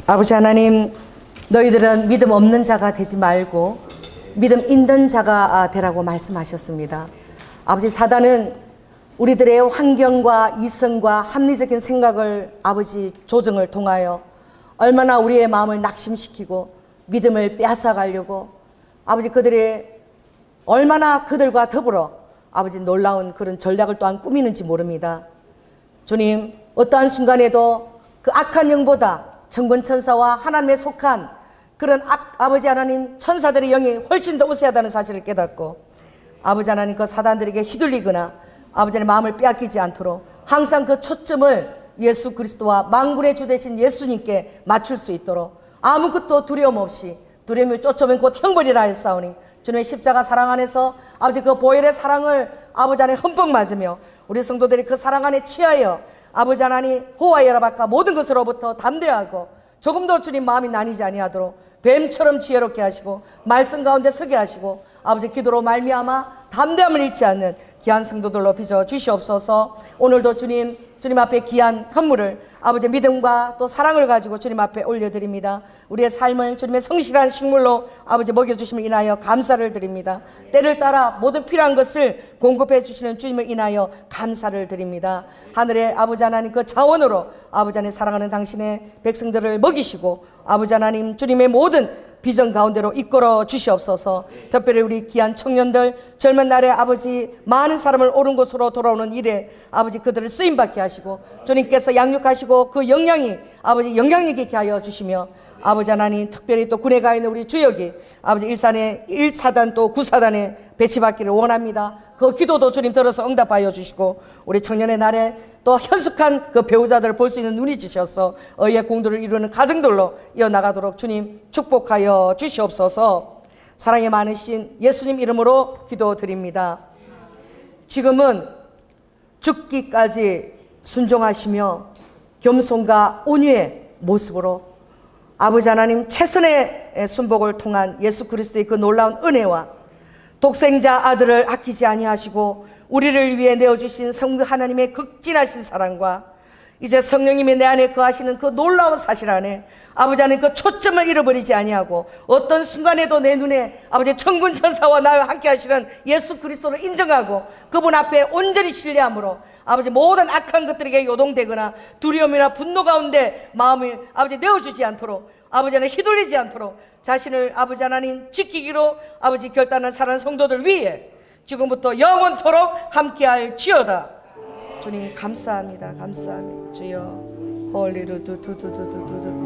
아버지 하나님, 너희들은 믿음 없는 자가 되지 말고 믿음 있는 자가 되라고 말씀하셨습니다. 아버지, 사단은 우리들의 환경과 이성과 합리적인 생각을 아버지 조정을 통하여 얼마나 우리의 마음을 낙심시키고 믿음을 빼앗아가려고 아버지 그들의 얼마나 그들과 더불어 아버지 놀라운 그런 전략을 또한 꾸미는지 모릅니다. 주님, 어떠한 순간에도 그 악한 영보다 천군천사와 하나님에 속한 그런 아버지 하나님 천사들의 영이 훨씬 더 우세하다는 사실을 깨닫고 아버지 하나님 그 사단들에게 휘둘리거나 아버지 하나님 마음을 빼앗기지 않도록 항상 그 초점을 예수 그리스도와 만군의 주 되신 예수님께 맞출 수 있도록 아무것도 두려움 없이, 두려움을 쫓아오면 곧 형벌이라 했사오니 주님의 십자가 사랑 안에서 아버지 그 보혈의 사랑을 아버지 안에 흠뻑 맞으며 우리 성도들이 그 사랑 안에 취하여 아버지 하나님 호와 열압과 모든 것으로부터 담대하고 조금도 주님 마음이 나뉘지 아니하도록 뱀처럼 지혜롭게 하시고 말씀 가운데 서게 하시고 아버지 기도로 말미암아 담대함을 잃지 않는 귀한 성도들로 빚어 주시옵소서. 오늘도 주님 앞에 귀한 헌물을 아버지 믿음과 또 사랑을 가지고 주님 앞에 올려드립니다. 우리의 삶을 주님의 성실한 식물로 아버지 먹여주심을 인하여 감사를 드립니다. 때를 따라 모든 필요한 것을 공급해 주시는 주님을 인하여 감사를 드립니다. 하늘의 아버지 하나님 그 자원으로 아버지 하나님 사랑하는 당신의 백성들을 먹이시고 아버지 하나님 주님의 모든 비전 가운데로 이끌어 주시옵소서. 특별히 우리 귀한 청년들 젊은 날에 아버지 많은 사람을 옳은 곳으로 돌아오는 일에 아버지 그들을 쓰임받게 하시고 주님께서 양육하시고 그 영향이 아버지 영향력 있게 하여 주시며 아버지 하나님 특별히 또 군에 가 있는 우리 주역이 아버지 1사단 또 9사단에 배치받기를 원합니다. 그 기도도 주님 들어서 응답하여 주시고 우리 청년의 날에 또 현숙한 그 배우자들을 볼 수 있는 눈이 주셔서 의의 공도를 이루는 가정들로 이어나가도록 주님 축복하여 주시옵소서. 사랑이 많으신 예수님 이름으로 기도드립니다. 지금은 죽기까지 순종하시며 겸손과 온유의 모습으로 아버지 하나님 최선의 순복을 통한 예수 그리스도의 그 놀라운 은혜와 독생자 아들을 아끼지 아니하시고 우리를 위해 내어주신 성부 하나님의 극진하신 사랑과 이제 성령님이 내 안에 거하시는 그 놀라운 사실 안에 아버지 하나님 그 초점을 잃어버리지 아니하고 어떤 순간에도 내 눈에 아버지 천군 천사와 나와 함께 하시는 예수 그리스도를 인정하고 그분 앞에 온전히 신뢰함으로 아버지 모든 악한 것들에게 요동되거나 두려움이나 분노 가운데 마음을 아버지 내어주지 않도록 아버지 하나님 휘둘리지 않도록 자신을 아버지 하나님 지키기로 아버지 결단한 사랑하는 성도들 위해 지금부터 영원토록 함께할 지어다. 주님 감사합니다. 감사합니다. 주여 홀리루두두두두두두